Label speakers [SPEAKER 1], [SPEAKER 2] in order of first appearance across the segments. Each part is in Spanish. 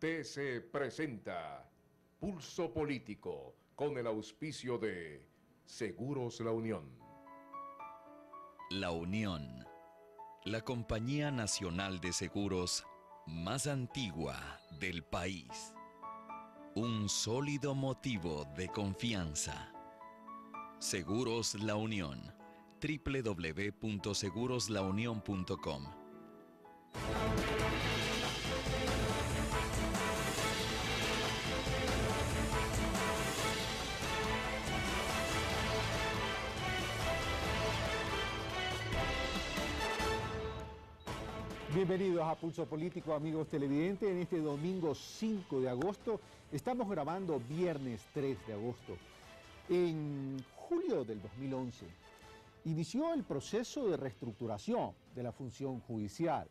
[SPEAKER 1] TC presenta Pulso Político con el auspicio de Seguros La Unión.
[SPEAKER 2] La Unión, la compañía nacional de seguros más antigua del país. Un sólido motivo de confianza. Seguros La Unión. www.seguroslaunion.com.
[SPEAKER 3] Bienvenidos a Pulso Político, amigos televidentes. En este domingo 5 de agosto, estamos grabando viernes 3 de agosto. En julio del 2011, inició el proceso de reestructuración de la función judicial.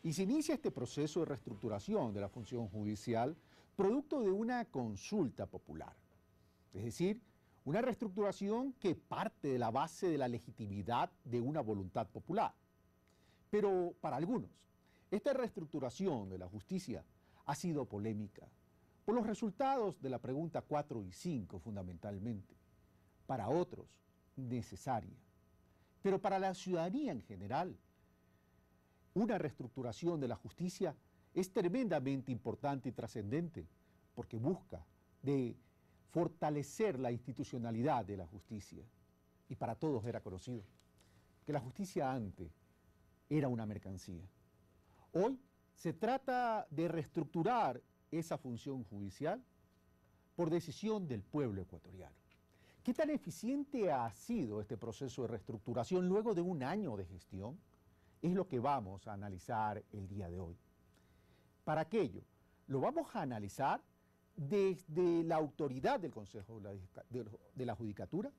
[SPEAKER 3] Y se inicia este proceso de reestructuración de la función judicial producto de una consulta popular. Es decir, una reestructuración que parte de la base de la legitimidad de una voluntad popular. Pero para algunos, esta reestructuración de la justicia ha sido polémica por los resultados de la pregunta 4 y 5 fundamentalmente. Para otros, necesaria. Pero para la ciudadanía en general, una reestructuración de la justicia es tremendamente importante y trascendente porque busca de fortalecer la institucionalidad de la justicia. Y para todos era conocido que la justicia antes era una mercancía. Hoy se trata de reestructurar esa función judicial por decisión del pueblo ecuatoriano. ¿Qué tan eficiente ha sido este proceso de reestructuración luego de un año de gestión? Es lo que vamos a analizar el día de hoy. Para aquello, lo vamos a analizar desde la autoridad del Consejo de la Judicatura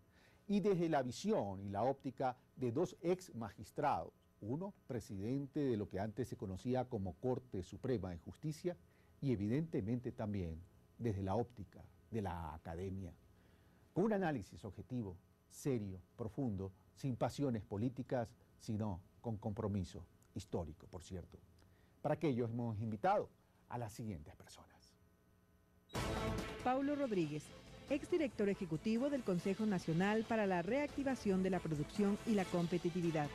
[SPEAKER 3] y desde la visión y la óptica de dos ex magistrados. Uno, presidente de lo que antes se conocía como Corte Suprema de Justicia, y evidentemente también desde la óptica de la academia, con un análisis objetivo, serio, profundo, sin pasiones políticas, sino con compromiso histórico, por cierto. Para aquello hemos invitado a las siguientes personas.
[SPEAKER 4] Paulo Rodríguez, exdirector ejecutivo del Consejo Nacional para la Reactivación de la Producción y la Competitividad.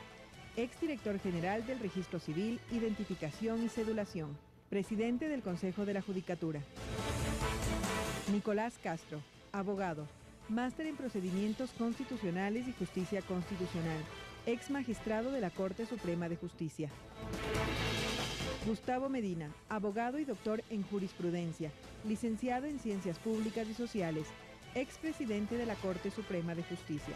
[SPEAKER 4] Exdirector general del Registro Civil, Identificación y Cedulación, presidente del Consejo de la Judicatura. Nicolás Castro, abogado, máster en Procedimientos Constitucionales y Justicia Constitucional, ex magistrado de la Corte Suprema de Justicia. Gustavo Medina, abogado y doctor en Jurisprudencia, licenciado en Ciencias Públicas y Sociales, expresidente de la Corte Suprema de Justicia.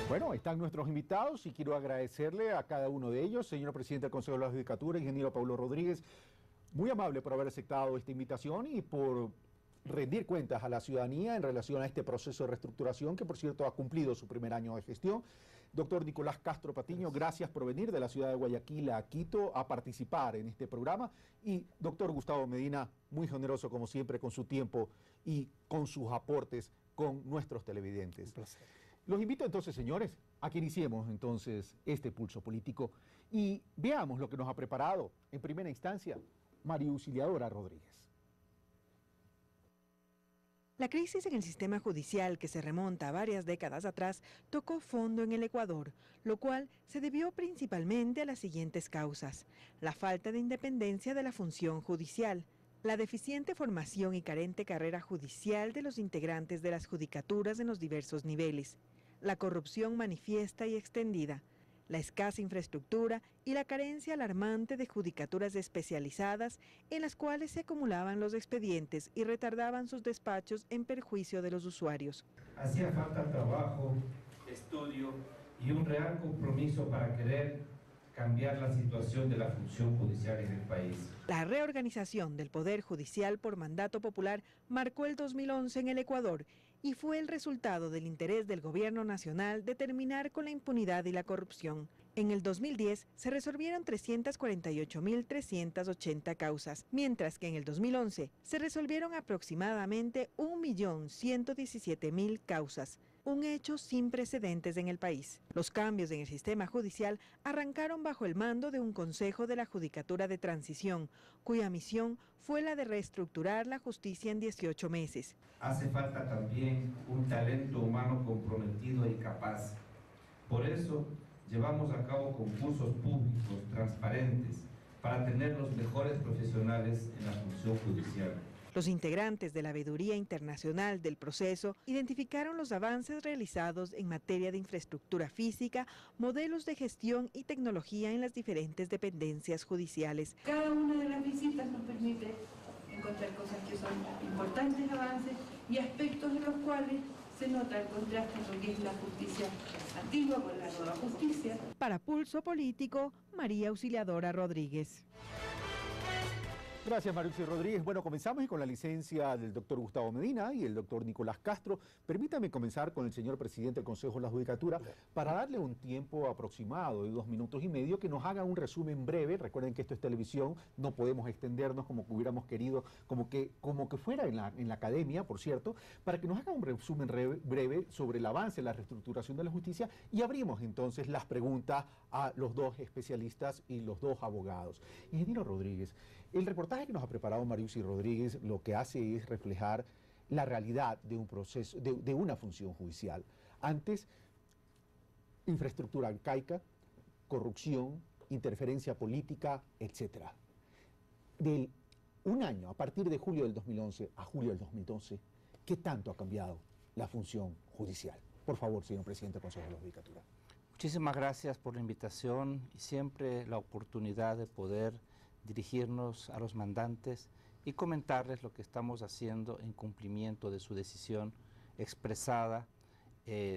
[SPEAKER 3] Bueno, están nuestros invitados y quiero agradecerle a cada uno de ellos. Señor presidente del Consejo de la Judicatura, ingeniero Paulo Rodríguez, muy amable por haber aceptado esta invitación y por rendir cuentas a la ciudadanía en relación a este proceso de reestructuración que, por cierto, ha cumplido su primer año de gestión. Doctor Nicolás Castro Patiño, gracias por venir de la ciudad de Guayaquil a Quito a participar en este programa. Y doctor Gustavo Medina, muy generoso como siempre con su tiempo y con sus aportes con nuestros televidentes. Un placer. Los invito entonces, señores, a que iniciemos entonces este pulso político y veamos lo que nos ha preparado en primera instancia María Auxiliadora Rodríguez.
[SPEAKER 4] La crisis en el sistema judicial, que se remonta a varias décadas atrás, tocó fondo en el Ecuador, lo cual se debió principalmente a las siguientes causas: la falta de independencia de la función judicial, la deficiente formación y carente carrera judicial de los integrantes de las judicaturas en los diversos niveles, la corrupción manifiesta y extendida, la escasa infraestructura y la carencia alarmante de judicaturas especializadas en las cuales se acumulaban los expedientes y retardaban sus despachos en perjuicio de los usuarios.
[SPEAKER 5] Hacía falta trabajo, estudio y un real compromiso para querer cambiar la situación de la función judicial en el país.
[SPEAKER 4] La reorganización del Poder Judicial por mandato popular marcó el 2011 en el Ecuador y fue el resultado del interés del gobierno nacional de terminar con la impunidad y la corrupción. En el 2010 se resolvieron 348.380 causas, mientras que en el 2011 se resolvieron aproximadamente 1.117.000 causas. un hecho sin precedentes en el país. Los cambios en el sistema judicial arrancaron bajo el mando de un Consejo de la Judicatura de Transición, cuya misión fue la de reestructurar la justicia en 18 meses.
[SPEAKER 5] Hace falta también un talento humano comprometido y capaz. Por eso llevamos a cabo concursos públicos, transparentes, para tener los mejores profesionales en la función judicial.
[SPEAKER 4] Los integrantes de la Veeduría Internacional del Proceso identificaron los avances realizados en materia de infraestructura física, modelos de gestión y tecnología en las diferentes dependencias judiciales.
[SPEAKER 6] Cada una de las visitas nos permite encontrar cosas que son importantes avances y aspectos en los cuales se nota el contraste en lo que es la justicia antigua con la nueva justicia.
[SPEAKER 4] Para Pulso Político, María Auxiliadora Rodríguez.
[SPEAKER 3] Gracias, Maruxi Rodríguez. Bueno, comenzamos con la licencia del doctor Gustavo Medina y el doctor Nicolás Castro. Permítame comenzar con el señor presidente del Consejo de la Judicatura para darle un tiempo aproximado de 2 minutos y medio que nos haga un resumen breve. Recuerden que esto es televisión, no podemos extendernos como que hubiéramos querido, como que fuera en la academia, por cierto, para que nos haga un resumen breve sobre el avance en la reestructuración de la justicia y abrimos entonces las preguntas a los dos especialistas y los dos abogados. Ingeniero Rodríguez, el reportaje que nos ha preparado Mariusi Rodríguez lo que hace es reflejar la realidad de un proceso, de una función judicial. Antes, infraestructura arcaica, corrupción, interferencia política, etc. De un año, a partir de julio del 2011 a julio del 2012, ¿qué tanto ha cambiado la función judicial? Por favor, señor presidente del Consejo de la Judicatura.
[SPEAKER 7] Muchísimas gracias por la invitación y siempre la oportunidad de poder dirigirnos a los mandantes y comentarles lo que estamos haciendo en cumplimiento de su decisión expresada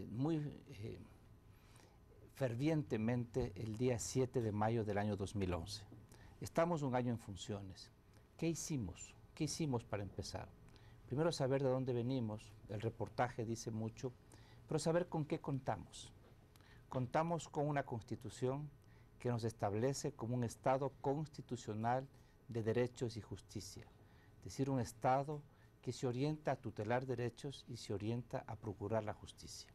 [SPEAKER 7] muy fervientemente el día 7 de mayo del año 2011. Estamos un año en funciones. ¿Qué hicimos? ¿Qué hicimos para empezar? Primero saber de dónde venimos, el reportaje dice mucho, pero saber con qué contamos. Contamos con una Constitución que nos establece como un Estado constitucional de derechos y justicia, es decir, un Estado que se orienta a tutelar derechos y se orienta a procurar la justicia.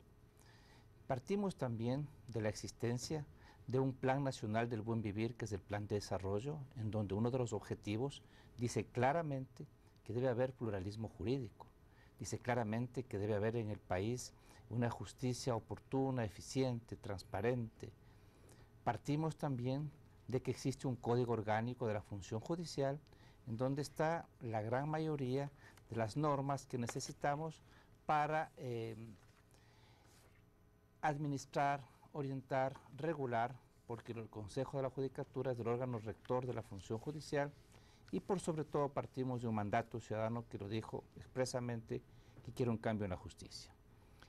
[SPEAKER 7] Partimos también de la existencia de un Plan Nacional del Buen Vivir, que es el Plan de Desarrollo, en donde uno de los objetivos dice claramente que debe haber pluralismo jurídico, dice claramente que debe haber en el país una justicia oportuna, eficiente, transparente. Partimos también de que existe un código orgánico de la función judicial en donde está la gran mayoría de las normas que necesitamos para administrar, orientar, regular, porque el Consejo de la Judicatura es el órgano rector de la función judicial y por sobre todo partimos de un mandato ciudadano que lo dijo expresamente que quiere un cambio en la justicia.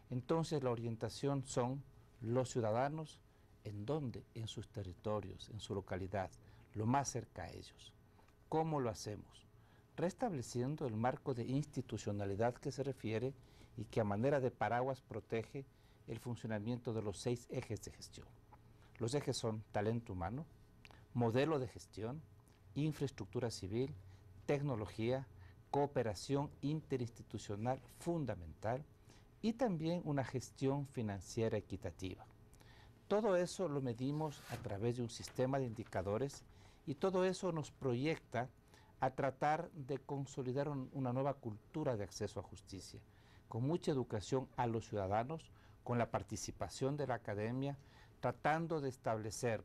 [SPEAKER 7] Entonces la orientación son los ciudadanos. ¿En dónde? En sus territorios, en su localidad, lo más cerca a ellos. ¿Cómo lo hacemos? Restableciendo el marco de institucionalidad que se refiere y que a manera de paraguas protege el funcionamiento de los 6 ejes de gestión. Los ejes son talento humano, modelo de gestión, infraestructura civil, tecnología, cooperación interinstitucional fundamental y también una gestión financiera equitativa. Todo eso lo medimos a través de un sistema de indicadores y todo eso nos proyecta a tratar de consolidar una nueva cultura de acceso a justicia, con mucha educación a los ciudadanos, con la participación de la academia, tratando de establecer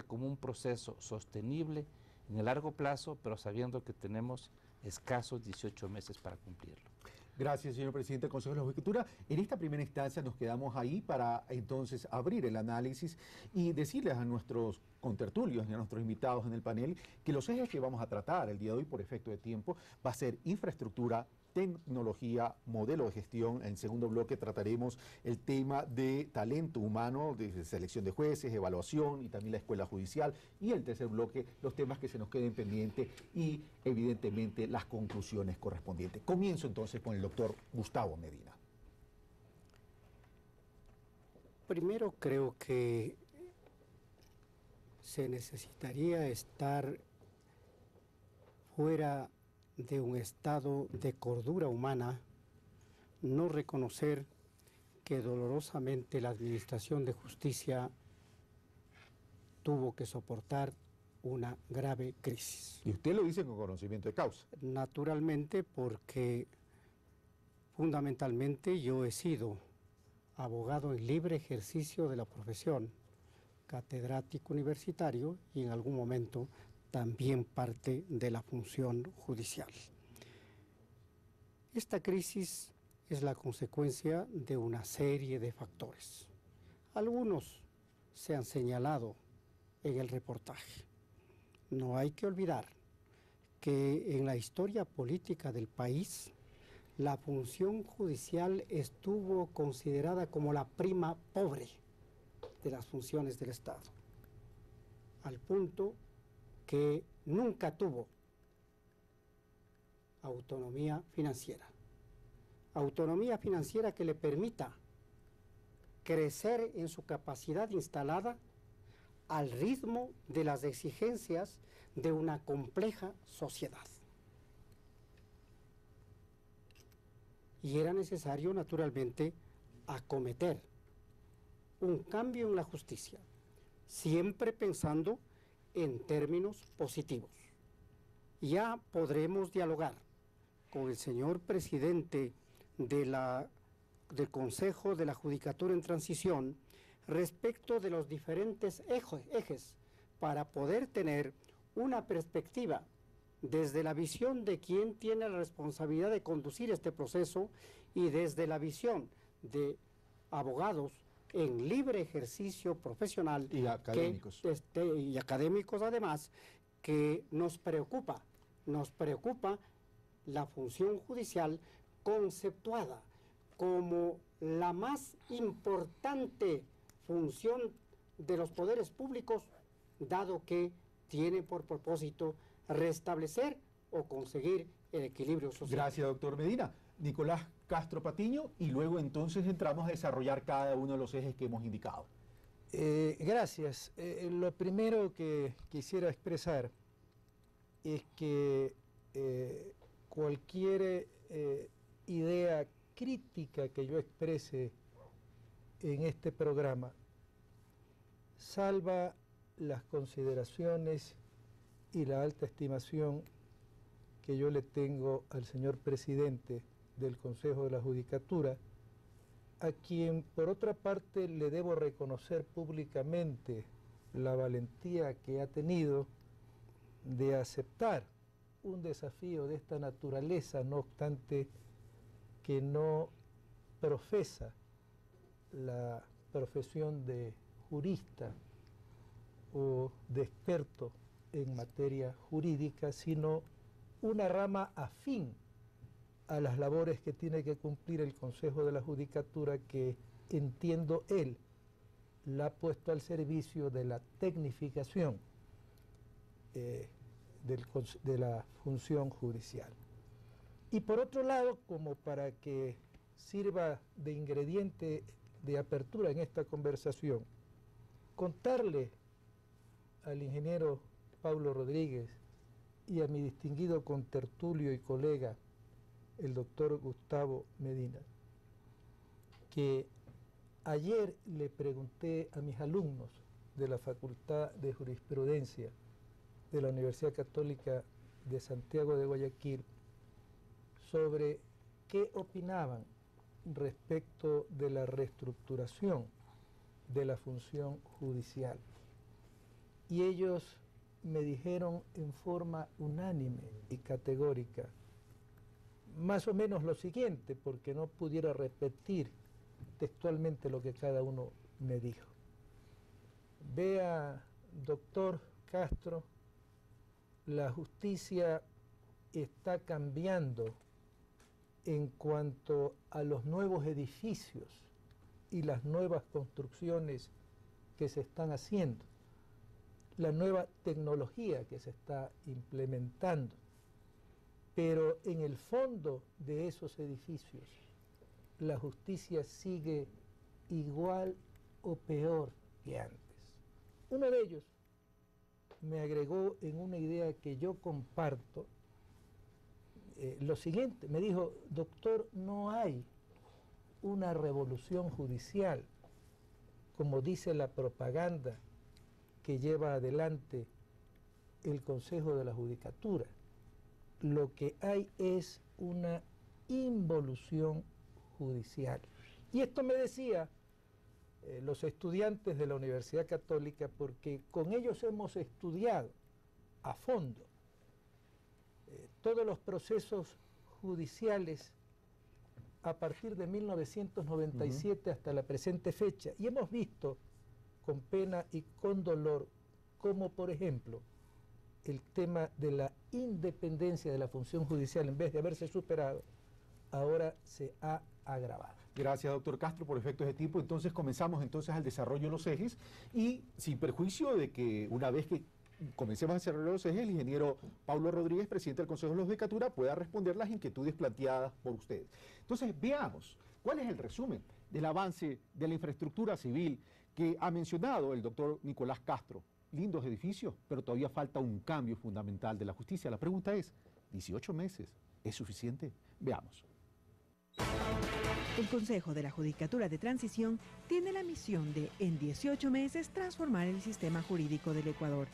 [SPEAKER 7] como un proceso sostenible en el largo plazo, pero sabiendo que tenemos escasos 18 meses para cumplirlo.
[SPEAKER 3] Gracias, señor presidente del Consejo de la Judicatura. En esta primera instancia nos quedamos ahí para entonces abrir el análisis y decirles a nuestros contertulios y a nuestros invitados en el panel que los ejes que vamos a tratar el día de hoy por efecto de tiempo va a ser infraestructura, tecnología, modelo de gestión. En segundo bloque trataremos el tema de talento humano, de selección de jueces, evaluación y también la escuela judicial. Y el tercer bloque, los temas que se nos queden pendientes y evidentemente las conclusiones correspondientes. Comienzo entonces con el doctor Gustavo Medina.
[SPEAKER 8] Primero creo que se necesitaría estar fuera de un estado de cordura humana, no reconocer que dolorosamente la Administración de Justicia tuvo que soportar una grave crisis.
[SPEAKER 3] Y usted lo dice con conocimiento de causa.
[SPEAKER 8] Naturalmente, porque fundamentalmente yo he sido abogado en libre ejercicio de la profesión, catedrático universitario y en algún momento también parte de la función judicial. Esta crisis es la consecuencia de una serie de factores. Algunos se han señalado en el reportaje. No hay que olvidar que en la historia política del país, la función judicial estuvo considerada como la prima pobre de las funciones del Estado, al punto que nunca tuvo autonomía financiera. Autonomía financiera que le permita crecer en su capacidad instalada al ritmo de las exigencias de una compleja sociedad. Y era necesario, naturalmente, acometer un cambio en la justicia, siempre pensando en términos positivos. Ya podremos dialogar con el señor presidente del Consejo de la Judicatura en Transición respecto de los diferentes ejes para poder tener una perspectiva desde la visión de quien tiene la responsabilidad de conducir este proceso y desde la visión de abogados en libre ejercicio profesional
[SPEAKER 3] y académicos.
[SPEAKER 8] Y académicos además, que nos preocupa la función judicial conceptuada como la más importante función de los poderes públicos, dado que tiene por propósito restablecer o conseguir el equilibrio social.
[SPEAKER 3] Gracias, doctor Medina. Nicolás Castro Patiño, y luego entonces entramos a desarrollar cada uno de los ejes que hemos indicado.
[SPEAKER 9] Gracias. Lo primero que quisiera expresar es que cualquier idea crítica que yo exprese en este programa salva las consideraciones y la alta estimación que yo le tengo al señor presidente del Consejo de la Judicatura, a quien por otra parte le debo reconocer públicamente la valentía que ha tenido de aceptar un desafío de esta naturaleza, no obstante que no profesa la profesión de jurista o de experto en materia jurídica, sino una rama afín a las labores que tiene que cumplir el Consejo de la Judicatura, que entiendo él la ha puesto al servicio de la tecnificación de la función judicial. Y por otro lado, como para que sirva de ingrediente de apertura en esta conversación, contarle al ingeniero Pablo Rodríguez y a mi distinguido contertulio y colega, el doctor Gustavo Medina, que ayer le pregunté a mis alumnos de la Facultad de Jurisprudencia de la Universidad Católica de Santiago de Guayaquil sobre qué opinaban respecto de la reestructuración de la función judicial. Y ellos me dijeron en forma unánime y categórica, más o menos lo siguiente, porque no pudiera repetir textualmente lo que cada uno me dijo. Vea, doctor Castro, la justicia está cambiando en cuanto a los nuevos edificios y las nuevas construcciones que se están haciendo, la nueva tecnología que se está implementando. Pero en el fondo de esos edificios, la justicia sigue igual o peor que antes. Uno de ellos me agregó en una idea que yo comparto, lo siguiente, me dijo, doctor, no hay una revolución judicial, como dice la propaganda que lleva adelante el Consejo de la Judicatura. Lo que hay es una involución judicial. Y esto me decía los estudiantes de la Universidad Católica, porque con ellos hemos estudiado a fondo todos los procesos judiciales a partir de 1997 hasta la presente fecha, y hemos visto con pena y con dolor cómo, por ejemplo, el tema de la independencia de la función judicial, en vez de haberse superado, ahora se ha agravado.
[SPEAKER 3] Gracias, doctor Castro, por efectos de tiempo. Entonces comenzamos al desarrollo de los ejes, y sin perjuicio de que una vez que comencemos a desarrollar los ejes, el ingeniero Paulo Rodríguez, presidente del Consejo de la Judicatura, pueda responder las inquietudes planteadas por ustedes. Entonces, veamos cuál es el resumen del avance de la infraestructura civil que ha mencionado el doctor Nicolás Castro. Lindos edificios, pero todavía falta un cambio fundamental de la justicia. La pregunta es, ¿18 meses es suficiente? Veamos.
[SPEAKER 4] El Consejo de la Judicatura de Transición tiene la misión de, en 18 meses, transformar el sistema jurídico del Ecuador.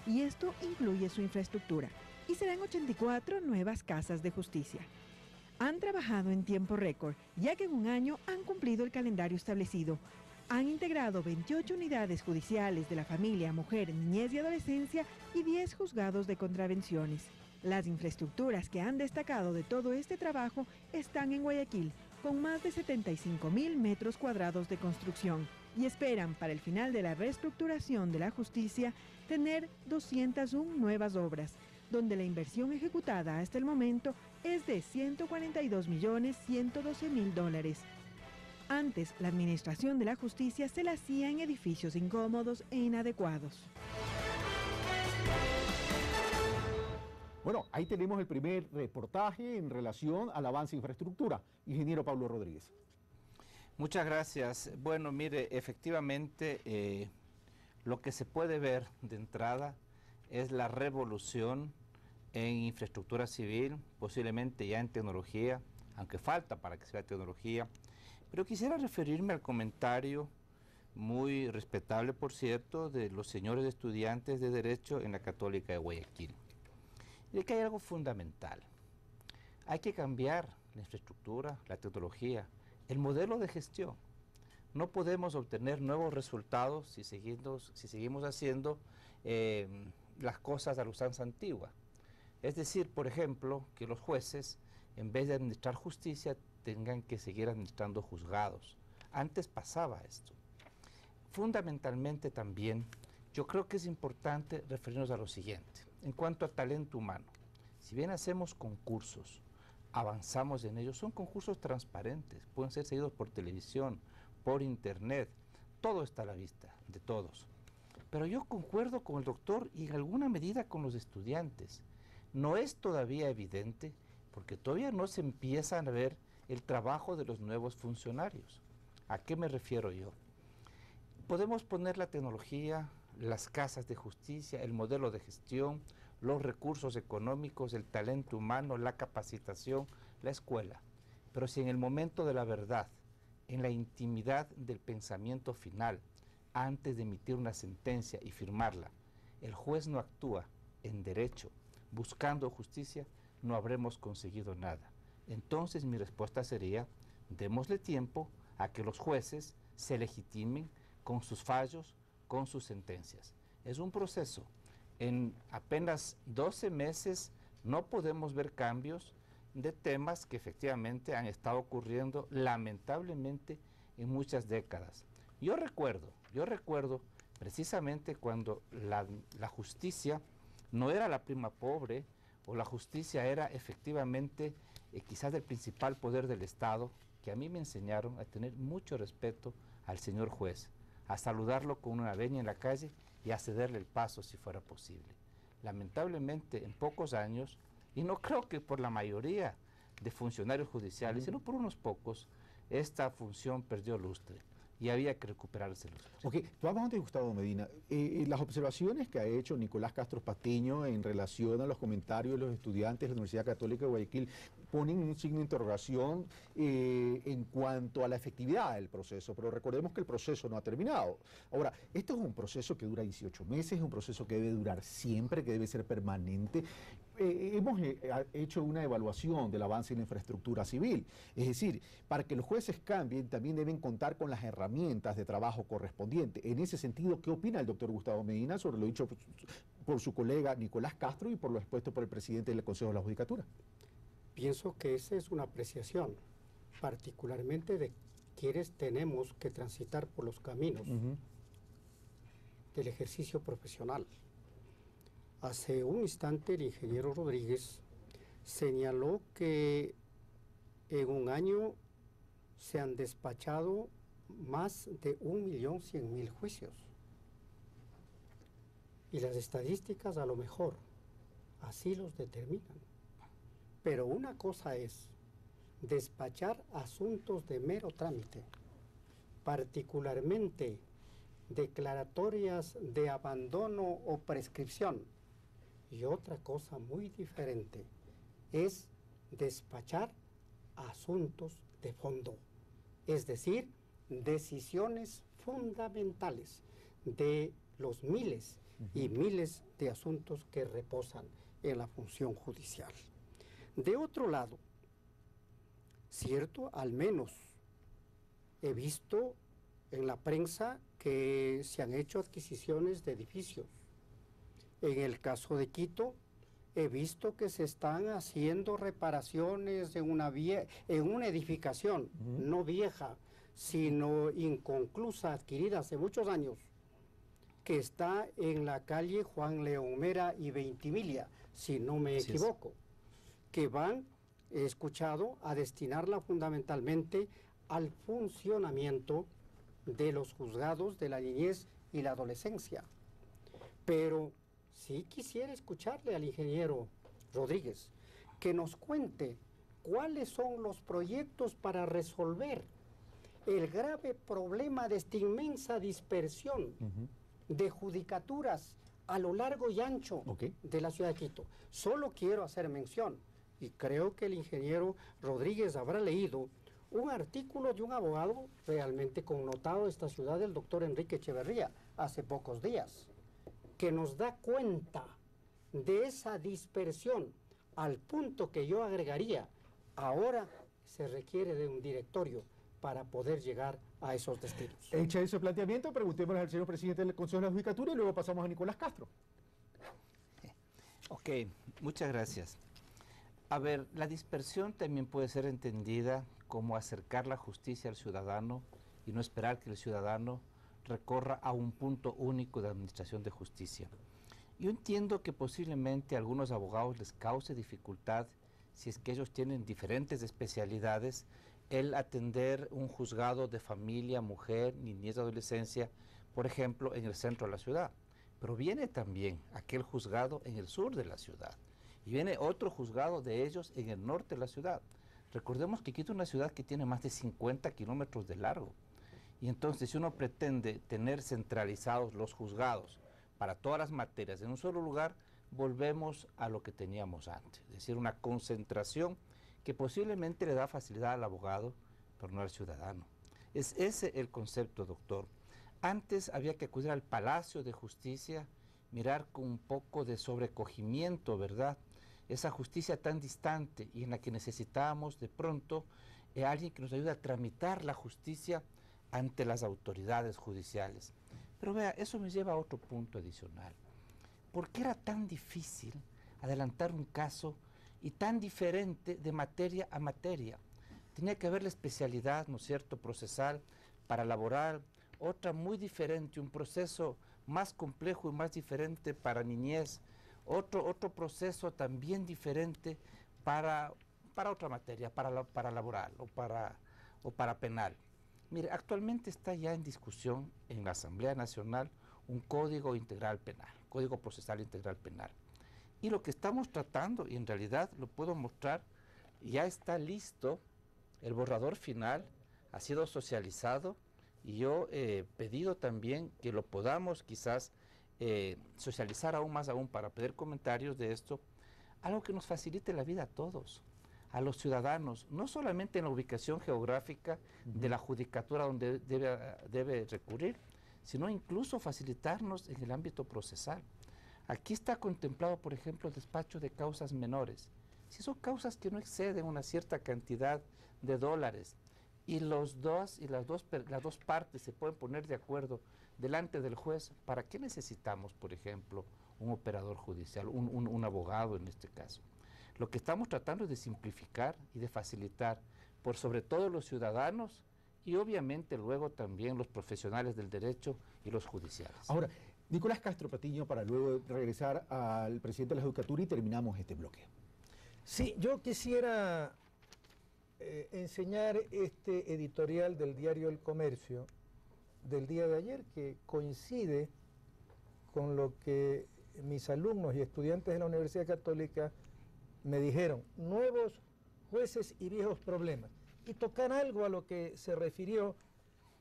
[SPEAKER 4] Y esto incluye su infraestructura. Y serán 84 nuevas casas de justicia. Han trabajado en tiempo récord, ya que en un año han cumplido el calendario establecido. Han integrado 28 unidades judiciales de la familia, mujer, niñez y adolescencia y 10 juzgados de contravenciones. Las infraestructuras que han destacado de todo este trabajo están en Guayaquil, con más de 75.000 metros cuadrados de construcción, y esperan para el final de la reestructuración de la justicia tener 201 nuevas obras, donde la inversión ejecutada hasta el momento es de $142.112.000. Antes, la administración de la justicia se la hacía en edificios incómodos e inadecuados.
[SPEAKER 3] Bueno, ahí tenemos el primer reportaje en relación al avance de infraestructura. Ingeniero Pablo Rodríguez.
[SPEAKER 7] Muchas gracias. Bueno, mire, efectivamente, lo que se puede ver de entrada es la revolución en infraestructura civil, posiblemente ya en tecnología, aunque falta para que sea tecnología. Pero quisiera referirme al comentario muy respetable, por cierto, de los señores estudiantes de Derecho en la Católica de Guayaquil. Y es que hay algo fundamental. Hay que cambiar la infraestructura, la tecnología, el modelo de gestión. No podemos obtener nuevos resultados si seguimos haciendo las cosas a la usanza antigua. Es decir, por ejemplo, que los jueces, en vez de administrar justicia, tengan que seguir administrando juzgados. Antes pasaba esto. Fundamentalmente también, yo creo que es importante referirnos a lo siguiente. En cuanto a talento humano, si bien hacemos concursos, avanzamos en ellos, son concursos transparentes, pueden ser seguidos por televisión, por internet, todo está a la vista de todos. Pero yo concuerdo con el doctor y en alguna medida con los estudiantes. No es todavía evidente, porque todavía no se empiezan a ver el trabajo de los nuevos funcionarios. ¿A qué me refiero yo? Podemos poner la tecnología, las casas de justicia, el modelo de gestión, los recursos económicos, el talento humano, la capacitación, la escuela. Pero si en el momento de la verdad, en la intimidad del pensamiento final, antes de emitir una sentencia y firmarla, el juez no actúa en derecho, buscando justicia, no habremos conseguido nada. Entonces mi respuesta sería, démosle tiempo a que los jueces se legitimen con sus fallos, con sus sentencias. Es un proceso. En apenas 12 meses no podemos ver cambios de temas que efectivamente han estado ocurriendo lamentablemente en muchas décadas. Yo recuerdo precisamente cuando la justicia no era la prima pobre, o la justicia era efectivamente quizás el principal poder del Estado, que a mí me enseñaron a tener mucho respeto al señor juez, a saludarlo con una venia en la calle y a cederle el paso si fuera posible. Lamentablemente, en pocos años, y no creo que por la mayoría de funcionarios judiciales, sino por unos pocos, esta función perdió lustre. y había que recuperárselos.
[SPEAKER 3] Ok, vamos antes de Gustavo Medina. Las observaciones que ha hecho Nicolás Castro Patiño en relación a los comentarios de los estudiantes de la Universidad Católica de Guayaquil ponen un signo de interrogación en cuanto a la efectividad del proceso, pero recordemos que el proceso no ha terminado. Ahora, esto es un proceso que dura 18 meses, es un proceso que debe durar siempre, que debe ser permanente. Hemos hecho una evaluación del avance en la infraestructura civil, es decir, para que los jueces cambien también deben contar con las herramientas de trabajo correspondientes. En ese sentido, ¿qué opina el doctor Gustavo Medina sobre lo dicho por su colega Nicolás Castro y por lo expuesto por el presidente del Consejo de la Judicatura?
[SPEAKER 8] Pienso que esa es una apreciación, particularmente de quienes tenemos que transitar por los caminos del ejercicio profesional. Hace un instante el ingeniero Rodríguez señaló que en un año se han despachado más de 1.100.000 juicios. Y las estadísticas a lo mejor así los determinan. Pero una cosa es despachar asuntos de mero trámite, particularmente declaratorias de abandono o prescripción. Y otra cosa muy diferente es despachar asuntos de fondo, es decir, decisiones fundamentales de los miles y miles de asuntos que reposan en la función judicial. De otro lado, cierto, al menos he visto en la prensa que se han hecho adquisiciones de edificios. En el caso de Quito, he visto que se están haciendo reparaciones en una edificación, no vieja, sino inconclusa, adquirida hace muchos años, que está en la calle Juan León Mera y Ventimiglia, si no me equivoco, que van, he escuchado, a destinarla fundamentalmente al funcionamiento de los juzgados de la niñez y la adolescencia. Pero sí quisiera escucharle al ingeniero Rodríguez que nos cuente cuáles son los proyectos para resolver el grave problema de esta inmensa dispersión de judicaturas a lo largo y ancho de la ciudad de Quito. Solo quiero hacer mención, y creo que el ingeniero Rodríguez habrá leído un artículo de un abogado realmente connotado de esta ciudad, el doctor Enrique Echeverría, hace pocos días, que nos da cuenta de esa dispersión, al punto que yo agregaría, ahora se requiere de un directorio para poder llegar a esos destinos.
[SPEAKER 3] Hecha ese planteamiento, preguntémosle al señor presidente del Consejo de la Judicatura y luego pasamos a Nicolás Castro.
[SPEAKER 7] Ok, muchas gracias. A ver, la dispersión también puede ser entendida como acercar la justicia al ciudadano y no esperar que el ciudadano recorra a un punto único de administración de justicia. Yo entiendo que posiblemente a algunos abogados les cause dificultad, si es que ellos tienen diferentes especialidades, el atender un juzgado de familia, mujer, niñez, adolescencia, por ejemplo, en el centro de la ciudad. Pero viene también aquel juzgado en el sur de la ciudad y viene otro juzgado de ellos en el norte de la ciudad. Recordemos que Quito es una ciudad que tiene más de 50 kilómetros de largo. Y entonces, si uno pretende tener centralizados los juzgados para todas las materias en un solo lugar, volvemos a lo que teníamos antes, es decir, una concentración que posiblemente le da facilidad al abogado, pero no al ciudadano. Es ese el concepto, doctor. Antes había que acudir al Palacio de Justicia, mirar con un poco de sobrecogimiento, ¿verdad?, esa justicia tan distante y en la que necesitábamos de pronto alguien que nos ayude a tramitar la justicia ante las autoridades judiciales. Pero vea, eso me lleva a otro punto adicional. ¿Por qué era tan difícil adelantar un caso y tan diferente de materia a materia? Tenía que haber la especialidad, ¿no es cierto?, procesal para laboral, otra muy diferente, un proceso más complejo y más diferente para niñez, otro proceso también diferente para otra materia, para laboral o para penal. Mire, actualmente está ya en discusión en la Asamblea Nacional un Código Integral Penal, Código Procesal Integral Penal. Y lo que estamos tratando, y en realidad lo puedo mostrar, ya está listo, el borrador final ha sido socializado Y yo he pedido también que lo podamos quizás socializar aún más para pedir comentarios de esto, algo que nos facilite la vida a todos, a los ciudadanos, no solamente en la ubicación geográfica de la judicatura donde debe recurrir, sino incluso facilitarnos en el ámbito procesal. Aquí está contemplado, por ejemplo, el despacho de causas menores. Si son causas que no exceden una cierta cantidad de dólares y las dos partes se pueden poner de acuerdo delante del juez, ¿para qué necesitamos, por ejemplo, un operador judicial, un abogado en este caso? Lo que estamos tratando es de simplificar y de facilitar, por sobre todo los ciudadanos y obviamente luego también los profesionales del derecho y los judiciales.
[SPEAKER 3] Ahora, Nicolás Castro Patiño, para luego regresar al presidente de la Judicatura y terminamos este bloque.
[SPEAKER 9] Sí, yo quisiera enseñar este editorial del diario El Comercio del día de ayer, que coincide con lo que mis alumnos y estudiantes de la Universidad Católica me dijeron: nuevos jueces y viejos problemas. Y tocar algo a lo que se refirió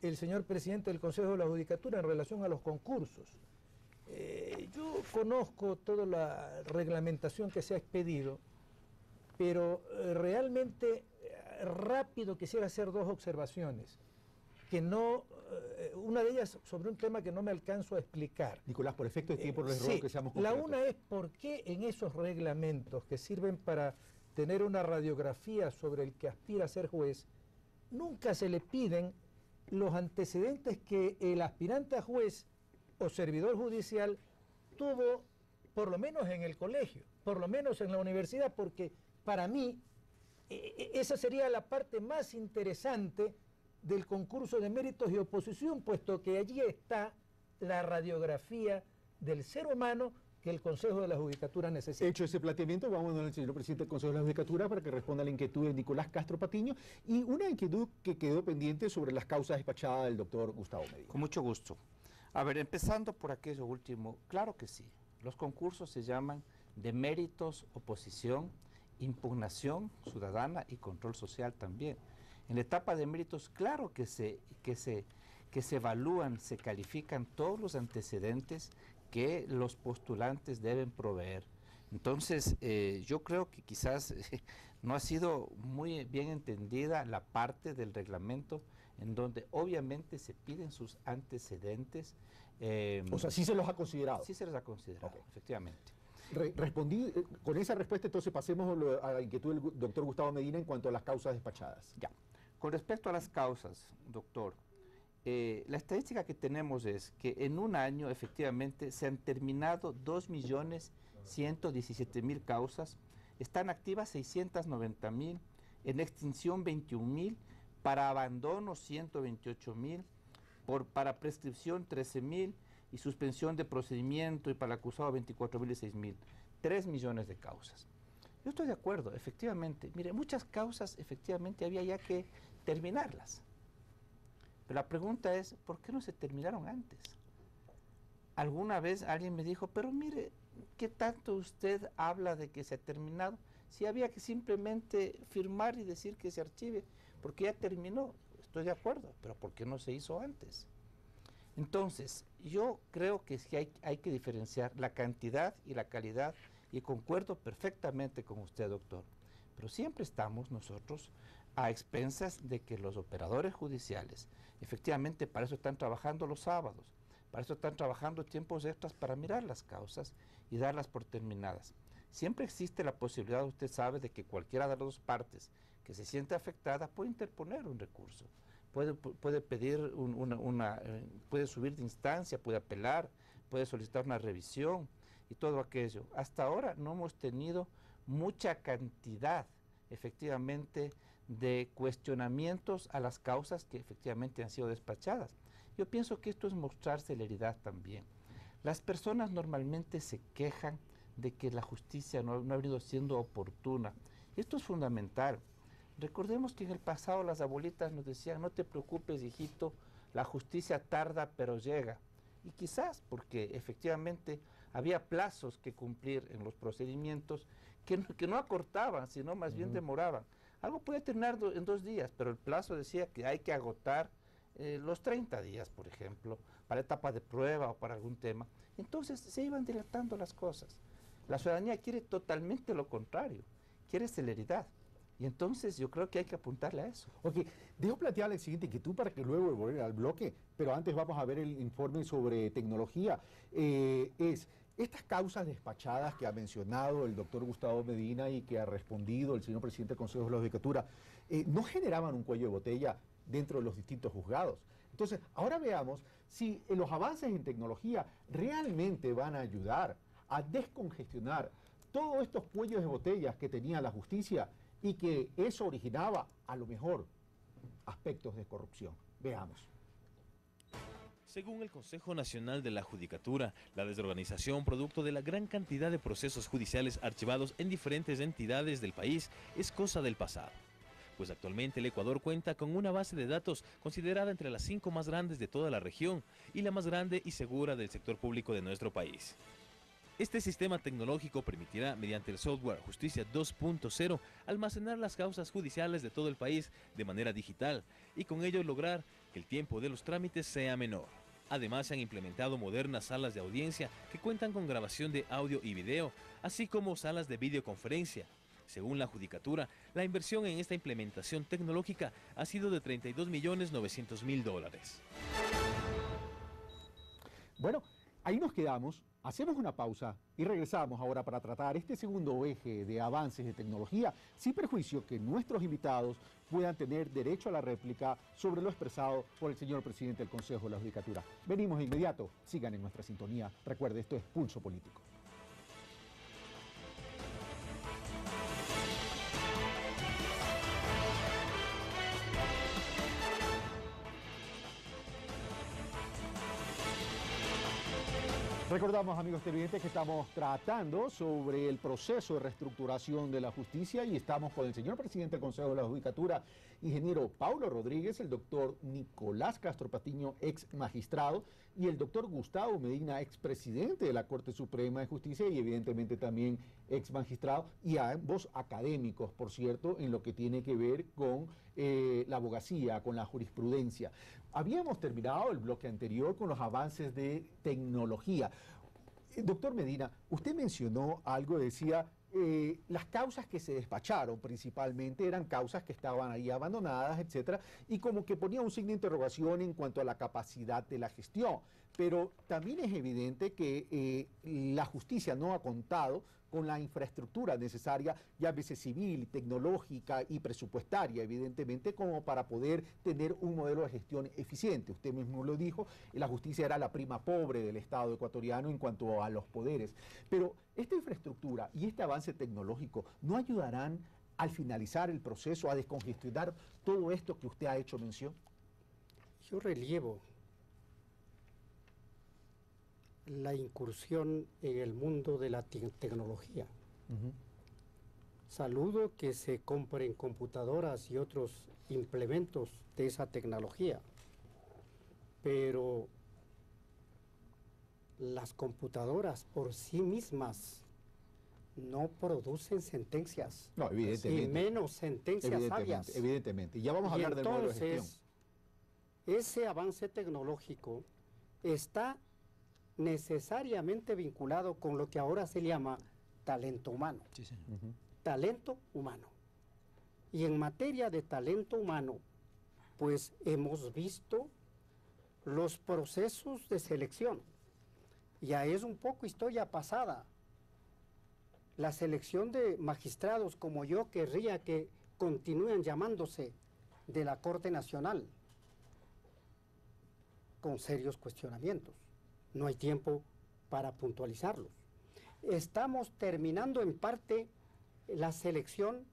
[SPEAKER 9] el señor presidente del Consejo de la Judicatura en relación a los concursos. Yo conozco toda la reglamentación que se ha expedido, pero realmente rápido quisiera hacer dos observaciones, que no, una de ellas sobre un tema que no me alcanzo a explicar.
[SPEAKER 3] Nicolás, por efecto de tiempo les ruego que seamos
[SPEAKER 9] la
[SPEAKER 3] concretos.
[SPEAKER 9] una es por qué en esos reglamentos que sirven para tener una radiografía sobre el que aspira a ser juez, nunca se le piden los antecedentes que el aspirante a juez o servidor judicial tuvo, por lo menos en el colegio, por lo menos en la universidad, porque para mí esa sería la parte más interesante del concurso de méritos y oposición, puesto que allí está la radiografía del ser humano que el Consejo de la Judicatura necesita.
[SPEAKER 3] Hecho ese planteamiento, vamos al señor presidente del Consejo de la Judicatura para que responda a la inquietud de Nicolás Castro Patiño y una inquietud que quedó pendiente sobre las causas despachadas del doctor Gustavo Medina.
[SPEAKER 7] Con mucho gusto. A ver, empezando por aquello último, claro que sí. Los concursos se llaman de méritos, oposición, impugnación ciudadana y control social también. En la etapa de méritos, claro que se evalúan, se califican todos los antecedentes que los postulantes deben proveer. Entonces, yo creo que quizás no ha sido muy bien entendida la parte del reglamento en donde obviamente se piden sus antecedentes.
[SPEAKER 3] O sea, sí se los ha considerado.
[SPEAKER 7] Sí se los ha considerado, okay. Efectivamente.
[SPEAKER 3] Respondí con esa respuesta, entonces pasemos a la inquietud del doctor Gustavo Medina en cuanto a las causas despachadas.
[SPEAKER 7] Ya. Con respecto a las causas, doctor, la estadística que tenemos es que en un año efectivamente se han terminado 2.117.000 causas, están activas 690.000, en extinción 21.000, para abandono 128.000, para prescripción 13.000 y suspensión de procedimiento y para el acusado 24.000 y 6.000, 3 millones de causas. Yo estoy de acuerdo, efectivamente. Mire, muchas causas efectivamente había ya que terminarlas. Pero la pregunta es, ¿por qué no se terminaron antes? Alguna vez alguien me dijo, pero mire, ¿qué tanto usted habla de que se ha terminado? Si había que simplemente firmar y decir que se archive, porque ya terminó. Estoy de acuerdo, pero ¿por qué no se hizo antes? Entonces, yo creo que sí hay que diferenciar la cantidad y la calidad, y concuerdo perfectamente con usted, doctor. Pero siempre estamos nosotros a expensas de que los operadores judiciales, efectivamente para eso están trabajando los sábados, para eso están trabajando tiempos extras para mirar las causas y darlas por terminadas. Siempre existe la posibilidad, usted sabe, de que cualquiera de las dos partes que se siente afectada puede interponer un recurso, puede pedir puede subir de instancia, puede apelar, puede solicitar una revisión y todo aquello. Hasta ahora no hemos tenido mucha cantidad, efectivamente, de cuestionamientos a las causas que efectivamente han sido despachadas. Yo pienso que esto es mostrar celeridad también. Las personas normalmente se quejan de que la justicia no ha venido siendo oportuna. Esto es fundamental. Recordemos que en el pasado las abuelitas nos decían, no te preocupes, hijito, la justicia tarda pero llega. Y quizás porque efectivamente había plazos que cumplir en los procedimientos que no acortaban, sino más bien demoraban. Algo puede terminar en 2 días, pero el plazo decía que hay que agotar los 30 días, por ejemplo, para etapa de prueba o para algún tema. Entonces se iban dilatando las cosas. La ciudadanía quiere totalmente lo contrario, quiere celeridad. Y entonces yo creo que hay que apuntarle a eso.
[SPEAKER 3] Ok, dejo plantearle el siguiente inquietud para que luego volver al bloque, pero antes vamos a ver el informe sobre tecnología. Estas causas despachadas que ha mencionado el doctor Gustavo Medina y que ha respondido el señor presidente del Consejo de la Judicatura, no generaban un cuello de botella dentro de los distintos juzgados. Entonces, ahora veamos si los avances en tecnología realmente van a ayudar a descongestionar todos estos cuellos de botellas que tenía la justicia y que eso originaba, a lo mejor, aspectos de corrupción. Veamos.
[SPEAKER 10] Según el Consejo Nacional de la Judicatura, la desorganización producto de la gran cantidad de procesos judiciales archivados en diferentes entidades del país es cosa del pasado. Pues actualmente el Ecuador cuenta con una base de datos considerada entre las 5 más grandes de toda la región y la más grande y segura del sector público de nuestro país. Este sistema tecnológico permitirá, mediante el software Justicia 2.0, almacenar las causas judiciales de todo el país de manera digital y con ello lograr que el tiempo de los trámites sea menor. Además, se han implementado modernas salas de audiencia que cuentan con grabación de audio y video, así como salas de videoconferencia. Según la Judicatura, la inversión en esta implementación tecnológica ha sido de $32.900.000.
[SPEAKER 3] Bueno, ahí nos quedamos, hacemos una pausa y regresamos ahora para tratar este segundo eje de avances de tecnología, sin perjuicio que nuestros invitados puedan tener derecho a la réplica sobre lo expresado por el señor presidente del Consejo de la Judicatura. Venimos de inmediato, sigan en nuestra sintonía. Recuerde, esto es Pulso Político. Recordamos, amigos televidentes, que estamos tratando sobre el proceso de reestructuración de la justicia y estamos con el señor presidente del Consejo de la Judicatura, ingeniero Paulo Rodríguez, el doctor Nicolás Castro Patiño, ex magistrado, y el doctor Gustavo Medina, ex presidente de la Corte Suprema de Justicia y evidentemente también ex magistrado, y ambos académicos, por cierto, en lo que tiene que ver con la abogacía, con la jurisprudencia. Habíamos terminado el bloque anterior con los avances de tecnología. Doctor Medina, usted mencionó algo, decía, las causas que se despacharon principalmente eran causas que estaban ahí abandonadas, etcétera, y como que ponía un signo de interrogación en cuanto a la capacidad de la gestión. Pero también es evidente que la justicia no ha contado con la infraestructura necesaria, ya veces civil, tecnológica y presupuestaria, evidentemente, como para poder tener un modelo de gestión eficiente. Usted mismo lo dijo, la justicia era la prima pobre del Estado ecuatoriano en cuanto a los poderes. Pero esta infraestructura y este avance tecnológico no ayudarán al finalizar el proceso a descongestionar todo esto que usted ha hecho mención.
[SPEAKER 8] Yo relievo la incursión en el mundo de la tecnología. Saludo que se compren computadoras y otros implementos de esa tecnología, pero las computadoras por sí mismas no producen sentencias,
[SPEAKER 3] no, evidentemente,
[SPEAKER 8] y menos sentencias sabias.
[SPEAKER 3] Evidentemente, ya vamos a hablar del modelo de gestión.
[SPEAKER 8] Ese avance tecnológico está necesariamente vinculado con lo que ahora se llama talento humano.
[SPEAKER 3] Sí, señor.
[SPEAKER 8] Talento humano. Y en materia de talento humano, pues hemos visto los procesos de selección. Ya es un poco historia pasada. La selección de magistrados, como yo querría que continúen llamándose, de la Corte Nacional, con serios cuestionamientos. No hay tiempo para puntualizarlos. Estamos terminando en parte la selección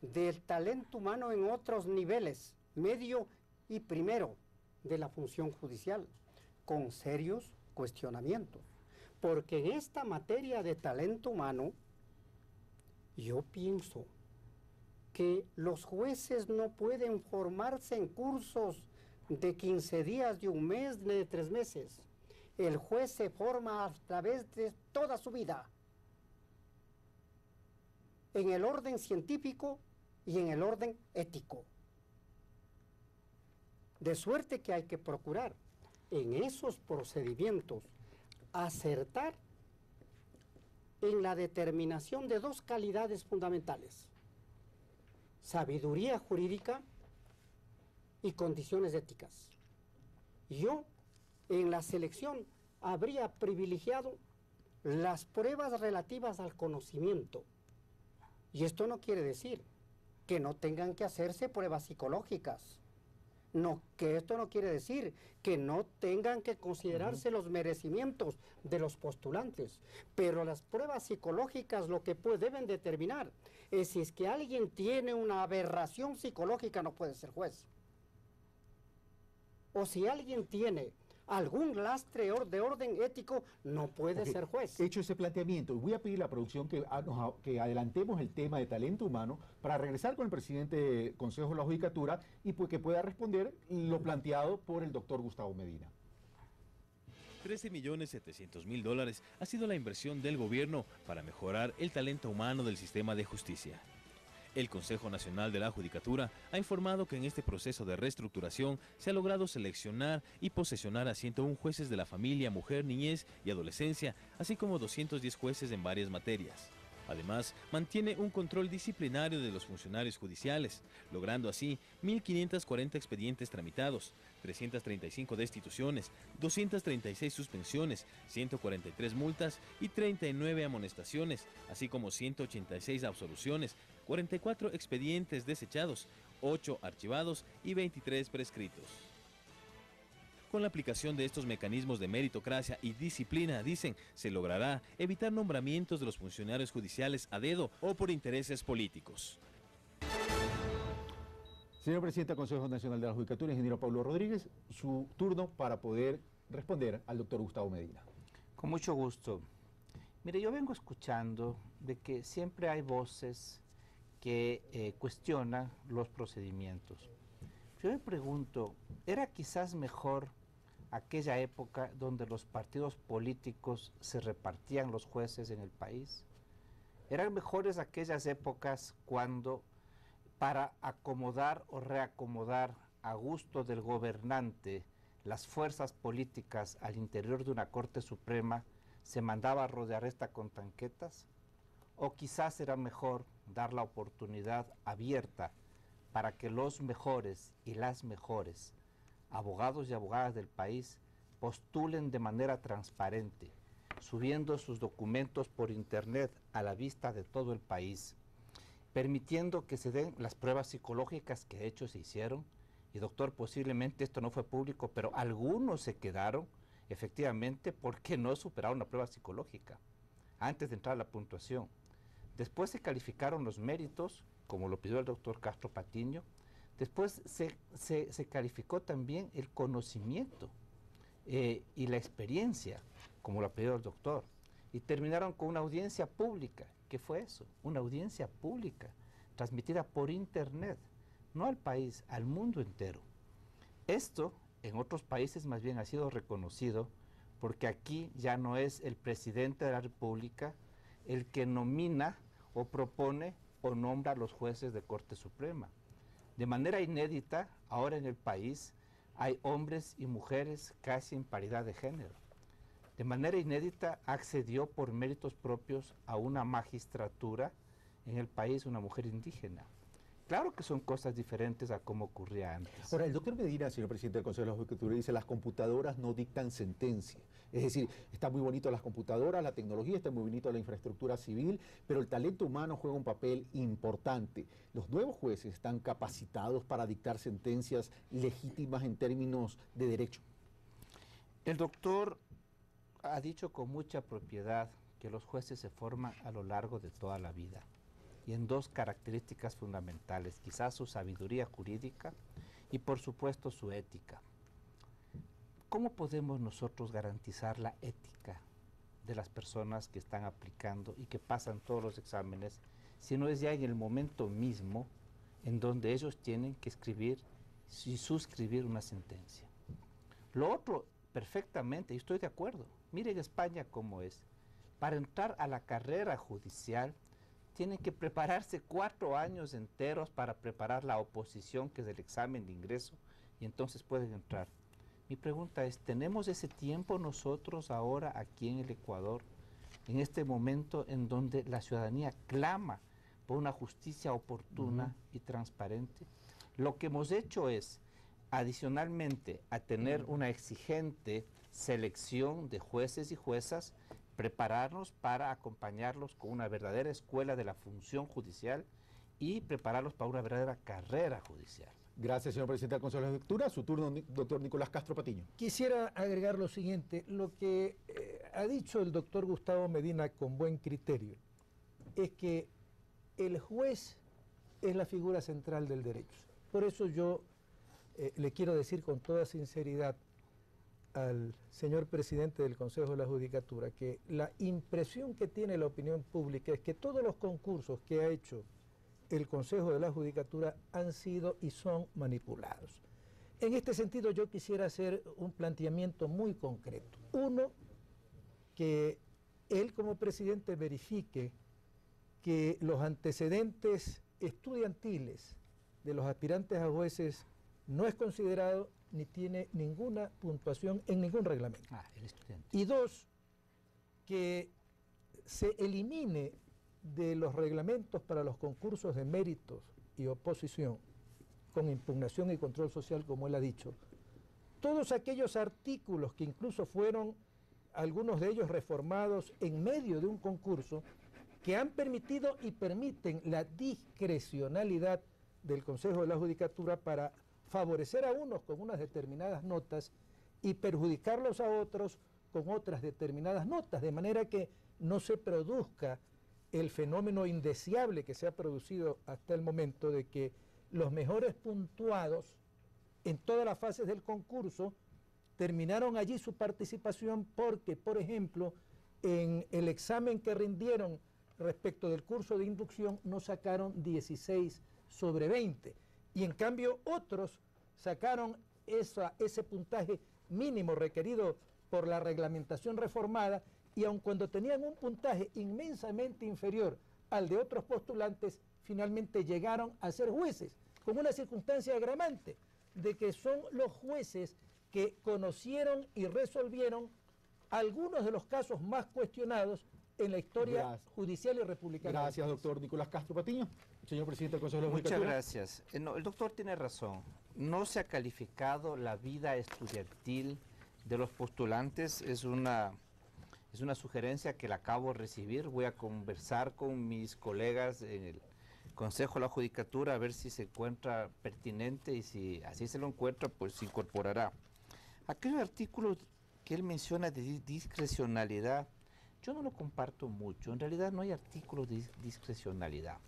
[SPEAKER 8] del talento humano en otros niveles, medio y primero, de la función judicial, con serios cuestionamientos. Porque en esta materia de talento humano, yo pienso que los jueces no pueden formarse en cursos de 15 días, de un mes, de 3 meses. El juez se forma a través de toda su vida, en el orden científico y en el orden ético. De suerte que hay que procurar en esos procedimientos acertar en la determinación de dos calidades fundamentales: sabiduría jurídica y condiciones éticas. Yo, en la selección, habría privilegiado las pruebas relativas al conocimiento. Y esto no quiere decir que no tengan que hacerse pruebas psicológicas. No, que esto no quiere decir que no tengan que considerarse los merecimientos de los postulantes. Pero las pruebas psicológicas lo que deben determinar es si es que alguien tiene una aberración psicológica, no puede ser juez. O si alguien tiene algún lastre de orden ético, no puede ser juez.
[SPEAKER 3] Hecho ese planteamiento, voy a pedir a la producción que adelantemos el tema de talento humano para regresar con el presidente del Consejo de la Judicatura y pues que pueda responder lo planteado por el doctor Gustavo Medina.
[SPEAKER 10] $13.700.000 ha sido la inversión del gobierno para mejorar el talento humano del sistema de justicia. El Consejo Nacional de la Judicatura ha informado que en este proceso de reestructuración se ha logrado seleccionar y posesionar a 101 jueces de la familia, mujer, niñez y adolescencia, así como 210 jueces en varias materias. Además, mantiene un control disciplinario de los funcionarios judiciales, logrando así 1.540 expedientes tramitados, 335 destituciones, 236 suspensiones, 143 multas y 39 amonestaciones, así como 186 absoluciones, 44 expedientes desechados, 8 archivados y 23 prescritos. Con la aplicación de estos mecanismos de meritocracia y disciplina, dicen, se logrará evitar nombramientos de los funcionarios judiciales a dedo o por intereses políticos.
[SPEAKER 3] Señor presidente del Consejo Nacional de la Judicatura, ingeniero Pablo Rodríguez, su turno para poder responder al doctor Gustavo Medina.
[SPEAKER 7] Con mucho gusto. Mire, yo vengo escuchando de que siempre hay voces que cuestionan los procedimientos. Yo me pregunto, ¿era quizás mejor aquella época donde los partidos políticos se repartían los jueces en el país? ¿Eran mejores aquellas épocas cuando, para acomodar o reacomodar a gusto del gobernante las fuerzas políticas al interior de una Corte Suprema, se mandaba a rodear esta con tanquetas? ¿O quizás era mejor dar la oportunidad abierta para que los mejores y las mejores abogados y abogadas del país postulen de manera transparente, subiendo sus documentos por internet a la vista de todo el país, permitiendo que se den las pruebas psicológicas que de hecho se hicieron? Y doctor, posiblemente esto no fue público, pero algunos se quedaron efectivamente porque no superaron la prueba psicológica antes de entrar a la puntuación. Después se calificaron los méritos, como lo pidió el doctor Castro Patiño. Después se calificó también el conocimiento y la experiencia, como lo pidió el doctor. Y terminaron con una audiencia pública. ¿Qué fue eso? Una audiencia pública, transmitida por internet, no al país, al mundo entero. Esto en otros países más bien ha sido reconocido porque aquí ya no es el presidente de la República el que nomina o propone o nombra a los jueces de Corte Suprema. De manera inédita, ahora en el país hay hombres y mujeres casi en paridad de género. De manera inédita accedió por méritos propios a una magistratura en el país una mujer indígena. Claro que son cosas diferentes a cómo ocurría antes.
[SPEAKER 3] Ahora, el doctor Medina, señor presidente del Consejo de la Judicatura, dice las computadoras no dictan sentencia. Es decir, está muy bonito las computadoras, la tecnología, está muy bonito la infraestructura civil, pero el talento humano juega un papel importante. Los nuevos jueces están capacitados para dictar sentencias legítimas en términos de derecho.
[SPEAKER 7] El doctor ha dicho con mucha propiedad que los jueces se forman a lo largo de toda la vida y en dos características fundamentales, quizás su sabiduría jurídica y por supuesto su ética. ¿Cómo podemos nosotros garantizar la ética de las personas que están aplicando y que pasan todos los exámenes, si no es ya en el momento mismo en donde ellos tienen que escribir y suscribir una sentencia? Lo otro, perfectamente, y estoy de acuerdo, miren España cómo es. Para entrar a la carrera judicial tienen que prepararse 4 años enteros para preparar la oposición, que es el examen de ingreso, y entonces pueden entrar. Mi pregunta es, ¿tenemos ese tiempo nosotros ahora aquí en el Ecuador, en este momento en donde la ciudadanía clama por una justicia oportuna y transparente? Lo que hemos hecho es, adicionalmente a tener una exigente selección de jueces y juezas, prepararnos para acompañarlos con una verdadera escuela de la función judicial y prepararlos para una verdadera carrera judicial.
[SPEAKER 3] Gracias, señor presidente del Consejo de la Judicatura. Su turno, doctor Nicolás Castro Patiño.
[SPEAKER 9] Quisiera agregar lo siguiente, lo que ha dicho el doctor Gustavo Medina con buen criterio, es que el juez es la figura central del derecho. Por eso yo le quiero decir con toda sinceridad al señor presidente del Consejo de la Judicatura que la impresión que tiene la opinión pública es que todos los concursos que ha hecho el Consejo de la Judicatura han sido y son manipulados. En este sentido yo quisiera hacer un planteamiento muy concreto. Uno, que él como presidente verifique que los antecedentes estudiantiles de los aspirantes a jueces no es considerado ni tiene ninguna puntuación en ningún reglamento.
[SPEAKER 7] El estudiante.
[SPEAKER 9] Y dos, que se elimine de los reglamentos para los concursos de méritos y oposición, con impugnación y control social, como él ha dicho, todos aquellos artículos que incluso fueron, algunos de ellos reformados en medio de un concurso, que han permitido y permiten la discrecionalidad del Consejo de la Judicatura para favorecer a unos con unas determinadas notas y perjudicarlos a otros con otras determinadas notas, de manera que no se produzca el fenómeno indeseable que se ha producido hasta el momento de que los mejores puntuados en todas las fases del concurso terminaron allí su participación porque, por ejemplo, en el examen que rindieron respecto del curso de inducción no sacaron 16 sobre 20 y en cambio otros sacaron ese puntaje mínimo requerido por la reglamentación reformada y aun cuando tenían un puntaje inmensamente inferior al de otros postulantes, finalmente llegaron a ser jueces, con una circunstancia agravante de que son los jueces que conocieron y resolvieron algunos de los casos más cuestionados en la historia judicial y republicana.
[SPEAKER 3] Gracias, doctor Nicolás Castro Patiño. Señor presidente del Consejo de la Judicatura.
[SPEAKER 7] Muchas gracias. No, el doctor tiene razón. No se ha calificado la vida estudiantil de los postulantes. Es una sugerencia que la acabo de recibir. Voy a conversar con mis colegas en el Consejo de la Judicatura a ver si se encuentra pertinente y si así se lo encuentra, pues se incorporará. Aquellos artículos que él menciona de discrecionalidad, yo no lo comparto mucho. En realidad no hay artículos de discrecionalidad.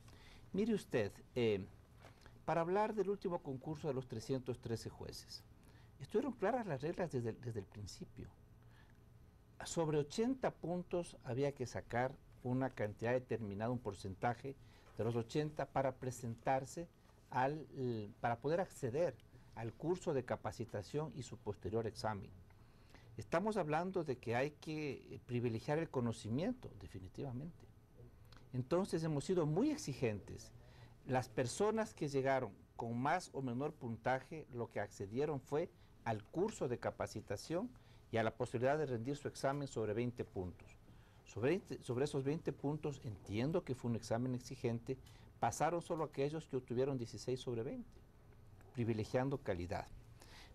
[SPEAKER 7] Mire usted, para hablar del último concurso de los 313 jueces, estuvieron claras las reglas desde el principio. Sobre 80 puntos había que sacar una cantidad determinada, un porcentaje de los 80 para presentarse, para poder acceder al curso de capacitación y su posterior examen. Estamos hablando de que hay que privilegiar el conocimiento, definitivamente. Entonces hemos sido muy exigentes. Las personas que llegaron con más o menor puntaje, lo que accedieron fue al curso de capacitación y a la posibilidad de rendir su examen sobre 20 puntos. Sobre esos 20 puntos, entiendo que fue un examen exigente, pasaron solo aquellos que obtuvieron 16 sobre 20, privilegiando calidad.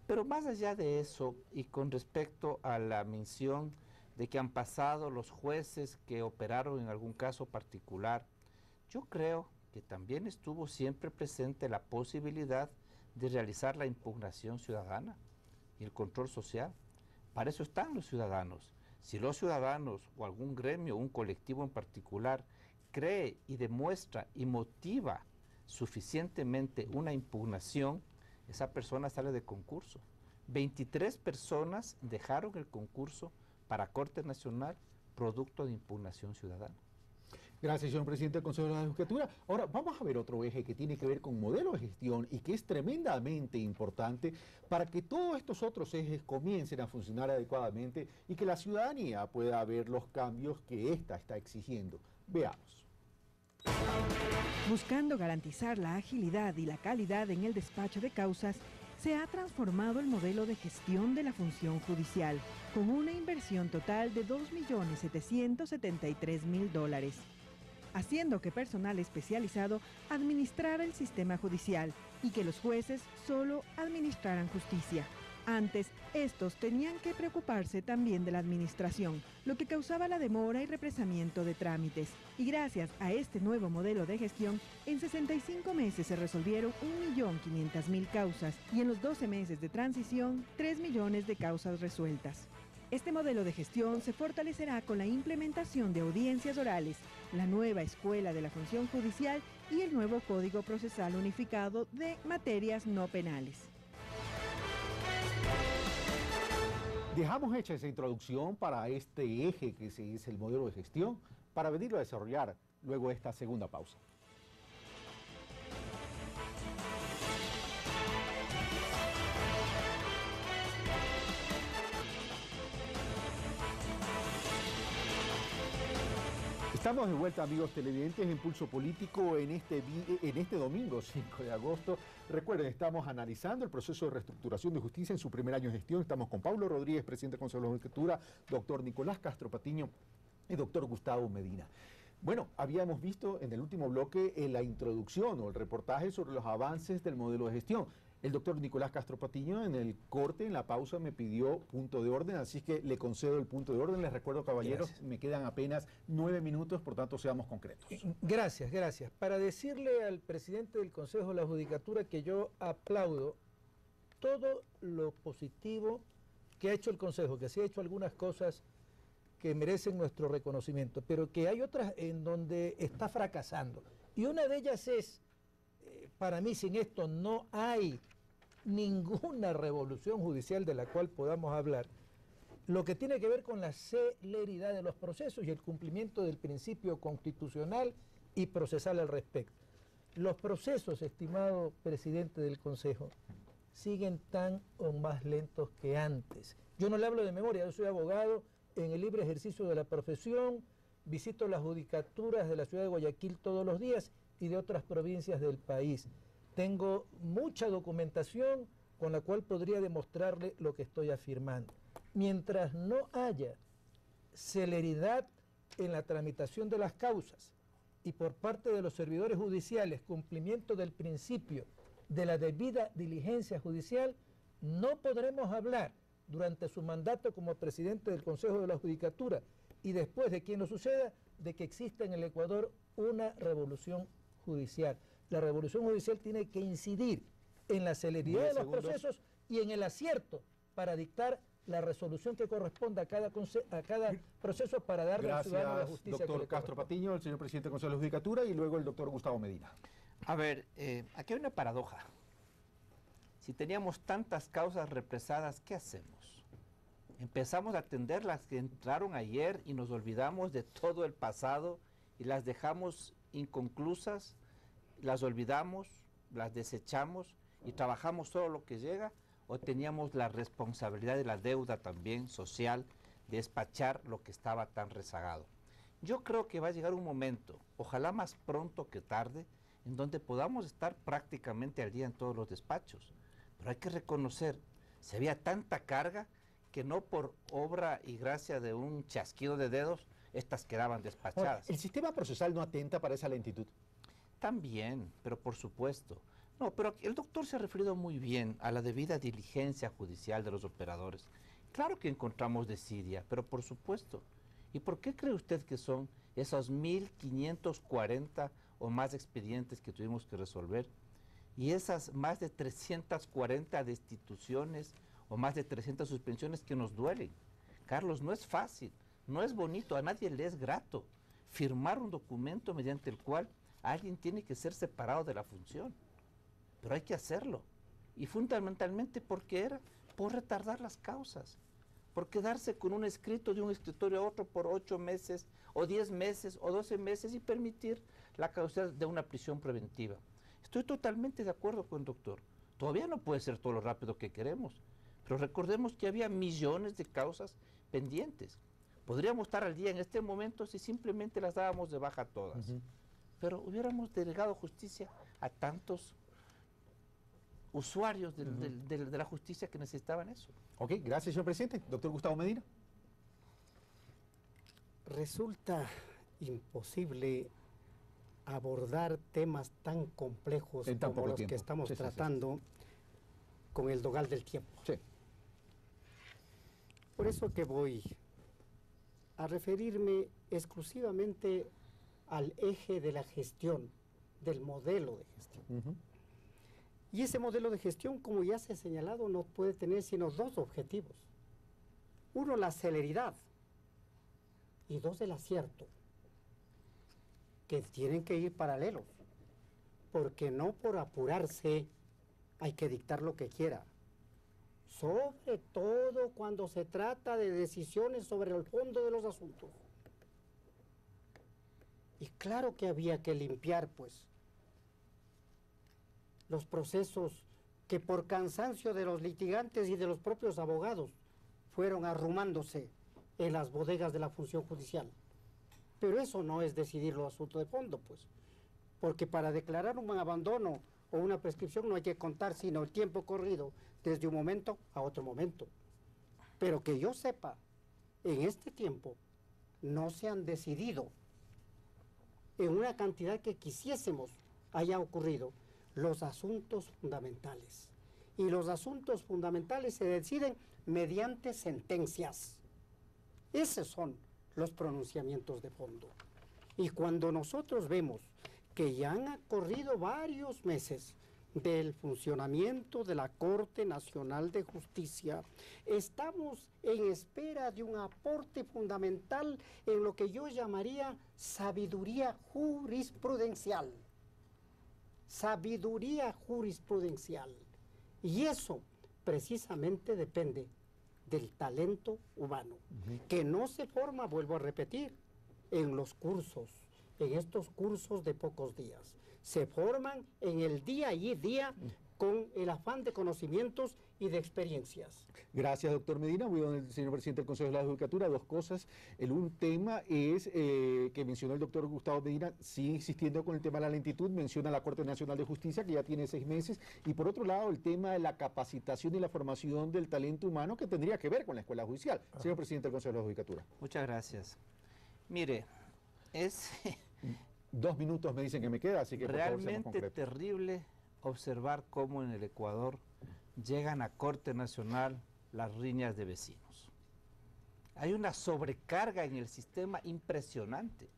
[SPEAKER 7] Pero más allá de eso, y con respecto a la mención de que han pasado los jueces que operaron en algún caso particular, yo creo que también estuvo siempre presente la posibilidad de realizar la impugnación ciudadana y el control social. Para eso están los ciudadanos. Si los ciudadanos o algún gremio o un colectivo en particular cree y demuestra y motiva suficientemente una impugnación, esa persona sale de concurso. 23 personas dejaron el concurso para Corte Nacional producto de impugnación ciudadana.
[SPEAKER 3] Gracias, señor presidente del Consejo de la Judicatura. Ahora vamos a ver otro eje que tiene que ver con modelo de gestión y que es tremendamente importante para que todos estos otros ejes comiencen a funcionar adecuadamente y que la ciudadanía pueda ver los cambios que ésta está exigiendo. Veamos.
[SPEAKER 4] Buscando garantizar la agilidad y la calidad en el despacho de causas, se ha transformado el modelo de gestión de la función judicial, con una inversión total de $2.773.000, haciendo que personal especializado administrara el sistema judicial y que los jueces solo administraran justicia. Antes, estos tenían que preocuparse también de la administración, lo que causaba la demora y represamiento de trámites. Y gracias a este nuevo modelo de gestión, en 65 meses se resolvieron 1.500.000 causas y en los 12 meses de transición, 3 millones de causas resueltas. Este modelo de gestión se fortalecerá con la implementación de audiencias orales, la nueva escuela de la función judicial y el nuevo Código Procesal Unificado de materias no penales.
[SPEAKER 3] Dejamos hecha esa introducción para este eje que es el modelo de gestión, para venirlo a desarrollar luego de esta segunda pausa. Estamos de vuelta, amigos televidentes, en Pulso Político en este domingo 5 de agosto. Recuerden, estamos analizando el proceso de reestructuración de justicia en su primer año de gestión. Estamos con Pablo Rodríguez, presidente del Consejo de la Judicatura, doctor Nicolás Castro Patiño y doctor Gustavo Medina. Bueno, habíamos visto en el último bloque la introducción o el reportaje sobre los avances del modelo de gestión. El doctor Nicolás Castro Patiño en el corte, en la pausa, me pidió punto de orden, así que le concedo el punto de orden. Les recuerdo, caballeros, gracias. Me quedan apenas 9 minutos, por tanto, seamos concretos.
[SPEAKER 9] Gracias, gracias. Para decirle al presidente del Consejo de la Judicatura que yo aplaudo todo lo positivo que ha hecho el Consejo, que sí ha hecho algunas cosas que merecen nuestro reconocimiento, pero que hay otras en donde está fracasando. Y una de ellas es, para mí, sin esto no hay ninguna revolución judicial de la cual podamos hablar, lo que tiene que ver con la celeridad de los procesos y el cumplimiento del principio constitucional y procesal al respecto. Los procesos, estimado presidente del Consejo, siguen tan o más lentos que antes. Yo no le hablo de memoria, yo soy abogado en el libre ejercicio de la profesión, visito las judicaturas de la ciudad de Guayaquil todos los días y de otras provincias del país. Tengo mucha documentación con la cual podría demostrarle lo que estoy afirmando. Mientras no haya celeridad en la tramitación de las causas y por parte de los servidores judiciales cumplimiento del principio de la debida diligencia judicial, no podremos hablar durante su mandato como presidente del Consejo de la Judicatura y después de quien lo suceda, de que exista en el Ecuador una revolución judicial. La revolución judicial tiene que incidir en la celeridad de los procesos y en el acierto para dictar la resolución que corresponda a cada proceso para darle al ciudadano la justicia.
[SPEAKER 3] Gracias, doctor Castro Patiño, el señor presidente del Consejo de la Judicatura, y luego el doctor Gustavo Medina.
[SPEAKER 7] A ver, aquí hay una paradoja. Si teníamos tantas causas represadas, ¿qué hacemos? Empezamos a atender las que entraron ayer y nos olvidamos de todo el pasado y las dejamos inconclusas, las olvidamos, las desechamos y trabajamos solo lo que llega, o teníamos la responsabilidad de la deuda también social de despachar lo que estaba tan rezagado. Yo creo que va a llegar un momento, ojalá más pronto que tarde, en donde podamos estar prácticamente al día en todos los despachos. Pero hay que reconocer, se había tanta carga que no por obra y gracia de un chasquido de dedos, estas quedaban despachadas.
[SPEAKER 3] Ahora, ¿el sistema procesal no atenta para esa lentitud?
[SPEAKER 7] También, pero por supuesto. No, pero el doctor se ha referido muy bien a la debida diligencia judicial de los operadores. Claro que encontramos desidia, pero por supuesto. ¿Y por qué cree usted que son esos 1.540 o más expedientes que tuvimos que resolver? Y esas más de 340 destituciones o más de 300 suspensiones que nos duelen. Carlos, no es fácil, no es bonito, a nadie le es grato firmar un documento mediante el cual alguien tiene que ser separado de la función. Pero hay que hacerlo. Y fundamentalmente, ¿por qué era? Por retardar las causas. Por quedarse con un escrito de un escritorio a otro por 8 meses, o 10 meses, o 12 meses y permitir la causa de una prisión preventiva. Estoy totalmente de acuerdo con el doctor. Todavía no puede ser todo lo rápido que queremos. Pero recordemos que había millones de causas pendientes. Podríamos estar al día en este momento si simplemente las dábamos de baja todas. Pero hubiéramos delegado justicia a tantos usuarios de la justicia que necesitaban eso.
[SPEAKER 3] Ok, gracias, señor presidente. Doctor Gustavo Medina.
[SPEAKER 8] Resulta imposible abordar temas tan complejos como los que estamos tratando con el dogal del tiempo.
[SPEAKER 3] Sí.
[SPEAKER 8] Por eso que voy a referirme exclusivamente al eje de la gestión, del modelo de gestión. Y ese modelo de gestión, como ya se ha señalado, no puede tener sino dos objetivos. Uno, la celeridad, y dos, el acierto, que tienen que ir paralelos, porque no por apurarse hay que dictar lo que quiera, sobre todo cuando se trata de decisiones sobre el fondo de los asuntos. Y claro que había que limpiar, pues, los procesos que por cansancio de los litigantes y de los propios abogados fueron arrumándose en las bodegas de la función judicial. Pero eso no es decidir los asuntos de fondo, pues, porque para declarar un abandono o una prescripción no hay que contar sino el tiempo corrido desde un momento a otro momento. Pero que yo sepa, en este tiempo no se han decidido en una cantidad que quisiésemos haya ocurrido los asuntos fundamentales. Y los asuntos fundamentales se deciden mediante sentencias. Esos son los pronunciamientos de fondo. Y cuando nosotros vemos que ya han corrido varios meses del funcionamiento de la Corte Nacional de Justicia, estamos en espera de un aporte fundamental en lo que yo llamaría sabiduría jurisprudencial. Sabiduría jurisprudencial. Y eso precisamente depende del talento humano, que no se forma, vuelvo a repetir, en los cursos, en estos cursos de pocos días. Se forman en el día y día con el afán de conocimientos y de experiencias.
[SPEAKER 3] Gracias, doctor Medina. Voy con el señor presidente del Consejo de la Judicatura. Dos cosas. Un tema es que mencionó el doctor Gustavo Medina, sigue insistiendo con el tema de la lentitud, menciona la Corte Nacional de Justicia, que ya tiene 6 meses, y por otro lado, el tema de la capacitación y la formación del talento humano, que tendría que ver con la escuela judicial. Señor presidente del Consejo de la Judicatura.
[SPEAKER 7] Muchas gracias. Mire, es
[SPEAKER 3] 2 minutos me dicen que me queda, así que por favor, seamos concretos.
[SPEAKER 7] Realmente terrible observar cómo en el Ecuador llegan a Corte Nacional las riñas de vecinos. Hay una sobrecarga en el sistema impresionante,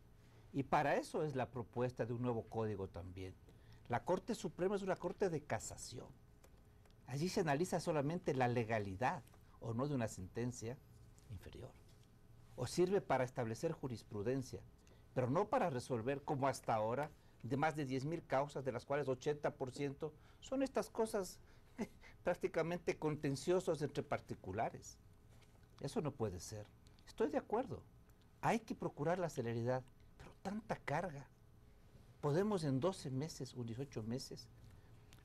[SPEAKER 7] y para eso es la propuesta de un nuevo código también. La Corte Suprema es una corte de casación. Allí se analiza solamente la legalidad o no de una sentencia inferior, o sirve para establecer jurisprudencia, pero no para resolver, como hasta ahora, de más de 10.000 causas, de las cuales 80% son estas cosas prácticamente contenciosos entre particulares. Eso no puede ser. Estoy de acuerdo. Hay que procurar la celeridad, pero tanta carga. Podemos en 12 meses o 18 meses.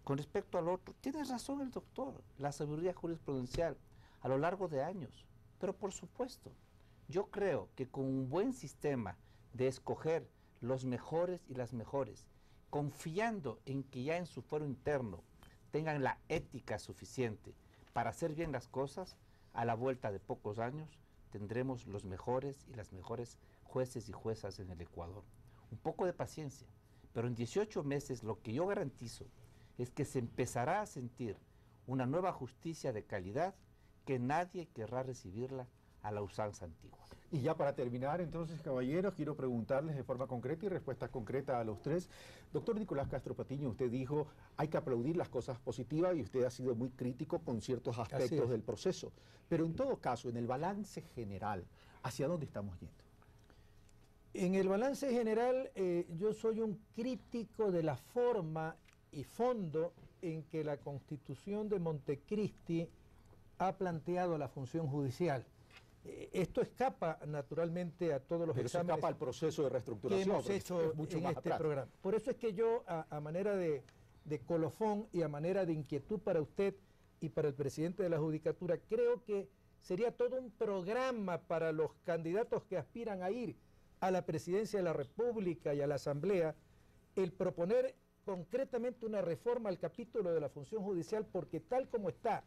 [SPEAKER 7] Con respecto al otro, tiene razón el doctor, la sabiduría jurisprudencial a lo largo de años. Pero por supuesto, yo creo que con un buen sistema de escoger los mejores y las mejores, confiando en que ya en su fuero interno tengan la ética suficiente para hacer bien las cosas, a la vuelta de pocos años tendremos los mejores y las mejores jueces y juezas en el Ecuador. Un poco de paciencia, pero en 18 meses lo que yo garantizo es que se empezará a sentir una nueva justicia de calidad que nadie querrá recibirla a la usanza antigua.
[SPEAKER 3] Y ya para terminar, entonces, caballeros, quiero preguntarles de forma concreta y respuesta concreta a los tres. Doctor Nicolás Castro Patiño, usted dijo, hay que aplaudir las cosas positivas y usted ha sido muy crítico con ciertos aspectos del proceso. Pero en todo caso, en el balance general, ¿hacia dónde estamos yendo?
[SPEAKER 9] En el balance general, yo soy un crítico de la forma y fondo en que la Constitución de Montecristi ha planteado la función judicial. Esto escapa naturalmente a todos los exámenes.
[SPEAKER 3] Escapa al proceso de reestructuración
[SPEAKER 9] que hemos hecho
[SPEAKER 3] mucho
[SPEAKER 9] en
[SPEAKER 3] más
[SPEAKER 9] este
[SPEAKER 3] atrás.
[SPEAKER 9] programa. Por eso es que yo, a manera de colofón y a manera de inquietud para usted y para el presidente de la Judicatura, creo que sería todo un programa para los candidatos que aspiran a ir a la presidencia de la República y a la Asamblea, el proponer concretamente una reforma al capítulo de la función judicial, porque tal como está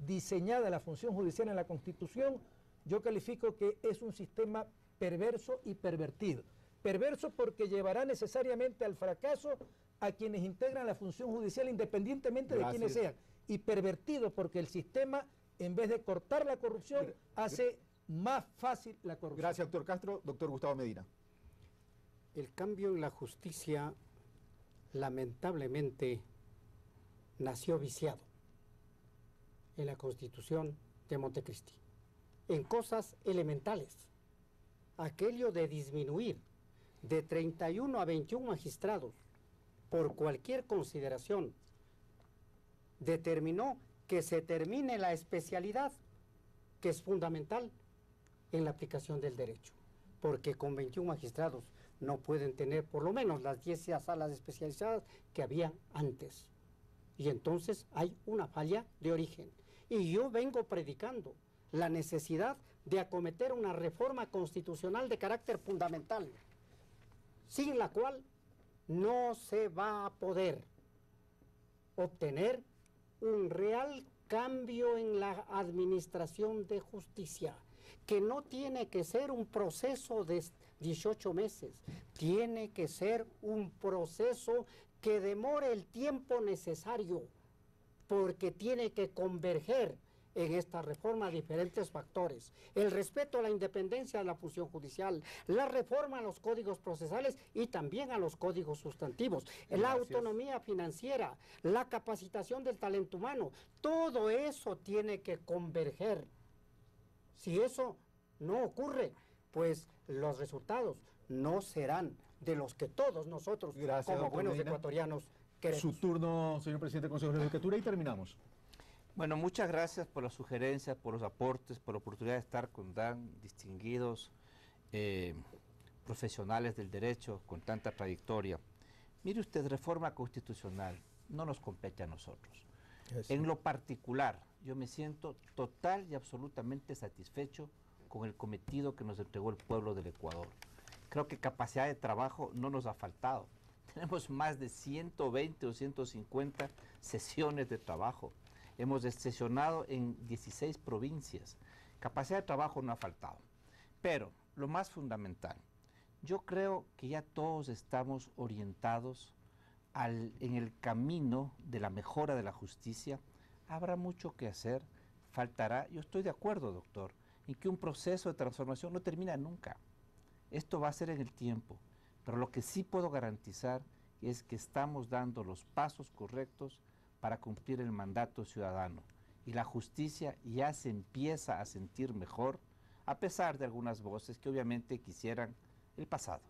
[SPEAKER 9] diseñada la función judicial en la Constitución, yo califico que es un sistema perverso y pervertido. Perverso porque llevará necesariamente al fracaso a quienes integran la función judicial independientemente de quienes sean. Y pervertido porque el sistema, en vez de cortar la corrupción, hace más fácil la corrupción.
[SPEAKER 3] Gracias, doctor Castro. Doctor Gustavo Medina.
[SPEAKER 8] El cambio en la justicia, lamentablemente, nació viciado en la Constitución de Montecristi, en cosas elementales. Aquello de disminuir de 31 a 21 magistrados por cualquier consideración determinó que se termine la especialidad, que es fundamental en la aplicación del derecho, porque con 21 magistrados no pueden tener por lo menos las 10 salas especializadas que había antes. Y entonces hay una falla de origen. Y yo vengo predicando la necesidad de acometer una reforma constitucional de carácter fundamental, sin la cual no se va a poder obtener un real cambio en la administración de justicia, que no tiene que ser un proceso de 18 meses, tiene que ser un proceso que demore el tiempo necesario, porque tiene que converger en esta reforma diferentes factores: el respeto a la independencia de la función judicial, la reforma a los códigos procesales y también a los códigos sustantivos, la autonomía financiera, la capacitación del talento humano. Todo eso tiene que converger. Si eso no ocurre, pues los resultados no serán de los que todos nosotros, como buenos ecuatorianos, queremos.
[SPEAKER 3] Su turno, señor presidente del Consejo de la Judicatura, y terminamos.
[SPEAKER 7] Bueno, muchas gracias por las sugerencias, por los aportes, por la oportunidad de estar con tan distinguidos profesionales del derecho con tanta trayectoria. Mire usted, reforma constitucional no nos compete a nosotros. En lo particular, yo me siento total y absolutamente satisfecho con el cometido que nos entregó el pueblo del Ecuador. Creo que capacidad de trabajo no nos ha faltado. Tenemos más de 120 o 150 sesiones de trabajo. Hemos sesionado en 16 provincias. Capacidad de trabajo no ha faltado. Pero lo más fundamental, yo creo que ya todos estamos orientados en el camino de la mejora de la justicia. Habrá mucho que hacer, faltará. Yo estoy de acuerdo, doctor, en que un proceso de transformación no termina nunca. Esto va a ser en el tiempo. Pero lo que sí puedo garantizar es que estamos dando los pasos correctos para cumplir el mandato ciudadano. Y la justicia ya se empieza a sentir mejor, a pesar de algunas voces que obviamente quisieran el pasado.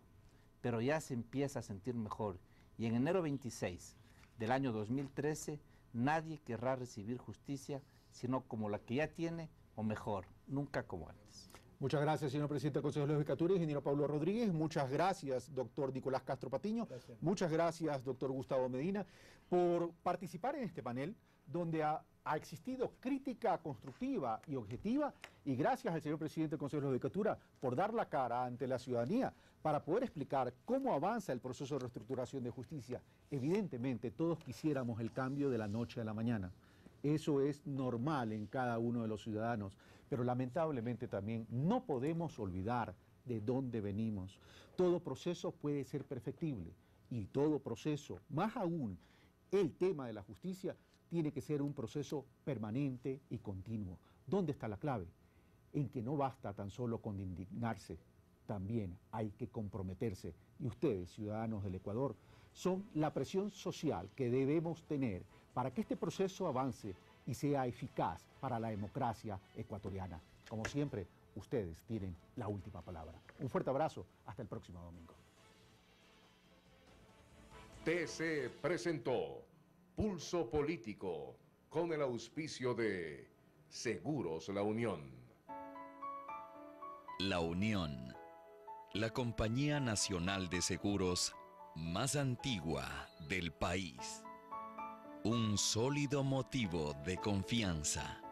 [SPEAKER 7] Pero ya se empieza a sentir mejor. Y en enero 26 del año 2013, nadie querrá recibir justicia, sino como la que ya tiene o mejor, nunca como antes.
[SPEAKER 3] Muchas gracias, señor presidente del Consejo de la Judicatura, ingeniero Pablo Rodríguez. Muchas gracias, doctor Nicolás Castro Patiño. Gracias. Muchas gracias, doctor Gustavo Medina, por participar en este panel, donde ha existido crítica constructiva y objetiva, y gracias al señor presidente del Consejo de la Judicatura por dar la cara ante la ciudadanía para poder explicar cómo avanza el proceso de reestructuración de justicia. Evidentemente, todos quisiéramos el cambio de la noche a la mañana. Eso es normal en cada uno de los ciudadanos, pero lamentablemente también no podemos olvidar de dónde venimos. Todo proceso puede ser perfectible y todo proceso, más aún el tema de la justicia, tiene que ser un proceso permanente y continuo. ¿Dónde está la clave? En que no basta tan solo con indignarse, también hay que comprometerse. Y ustedes, ciudadanos del Ecuador, son la presión social que debemos tener para que este proceso avance y sea eficaz para la democracia ecuatoriana. Como siempre, ustedes tienen la última palabra. Un fuerte abrazo, hasta el próximo domingo.
[SPEAKER 1] TC presentó Pulso Político con el auspicio de Seguros La Unión.
[SPEAKER 2] La Unión, la compañía nacional de seguros más antigua del país. Un sólido motivo de confianza.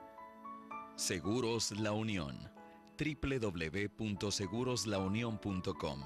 [SPEAKER 2] Seguros La Unión. www.seguroslaunion.com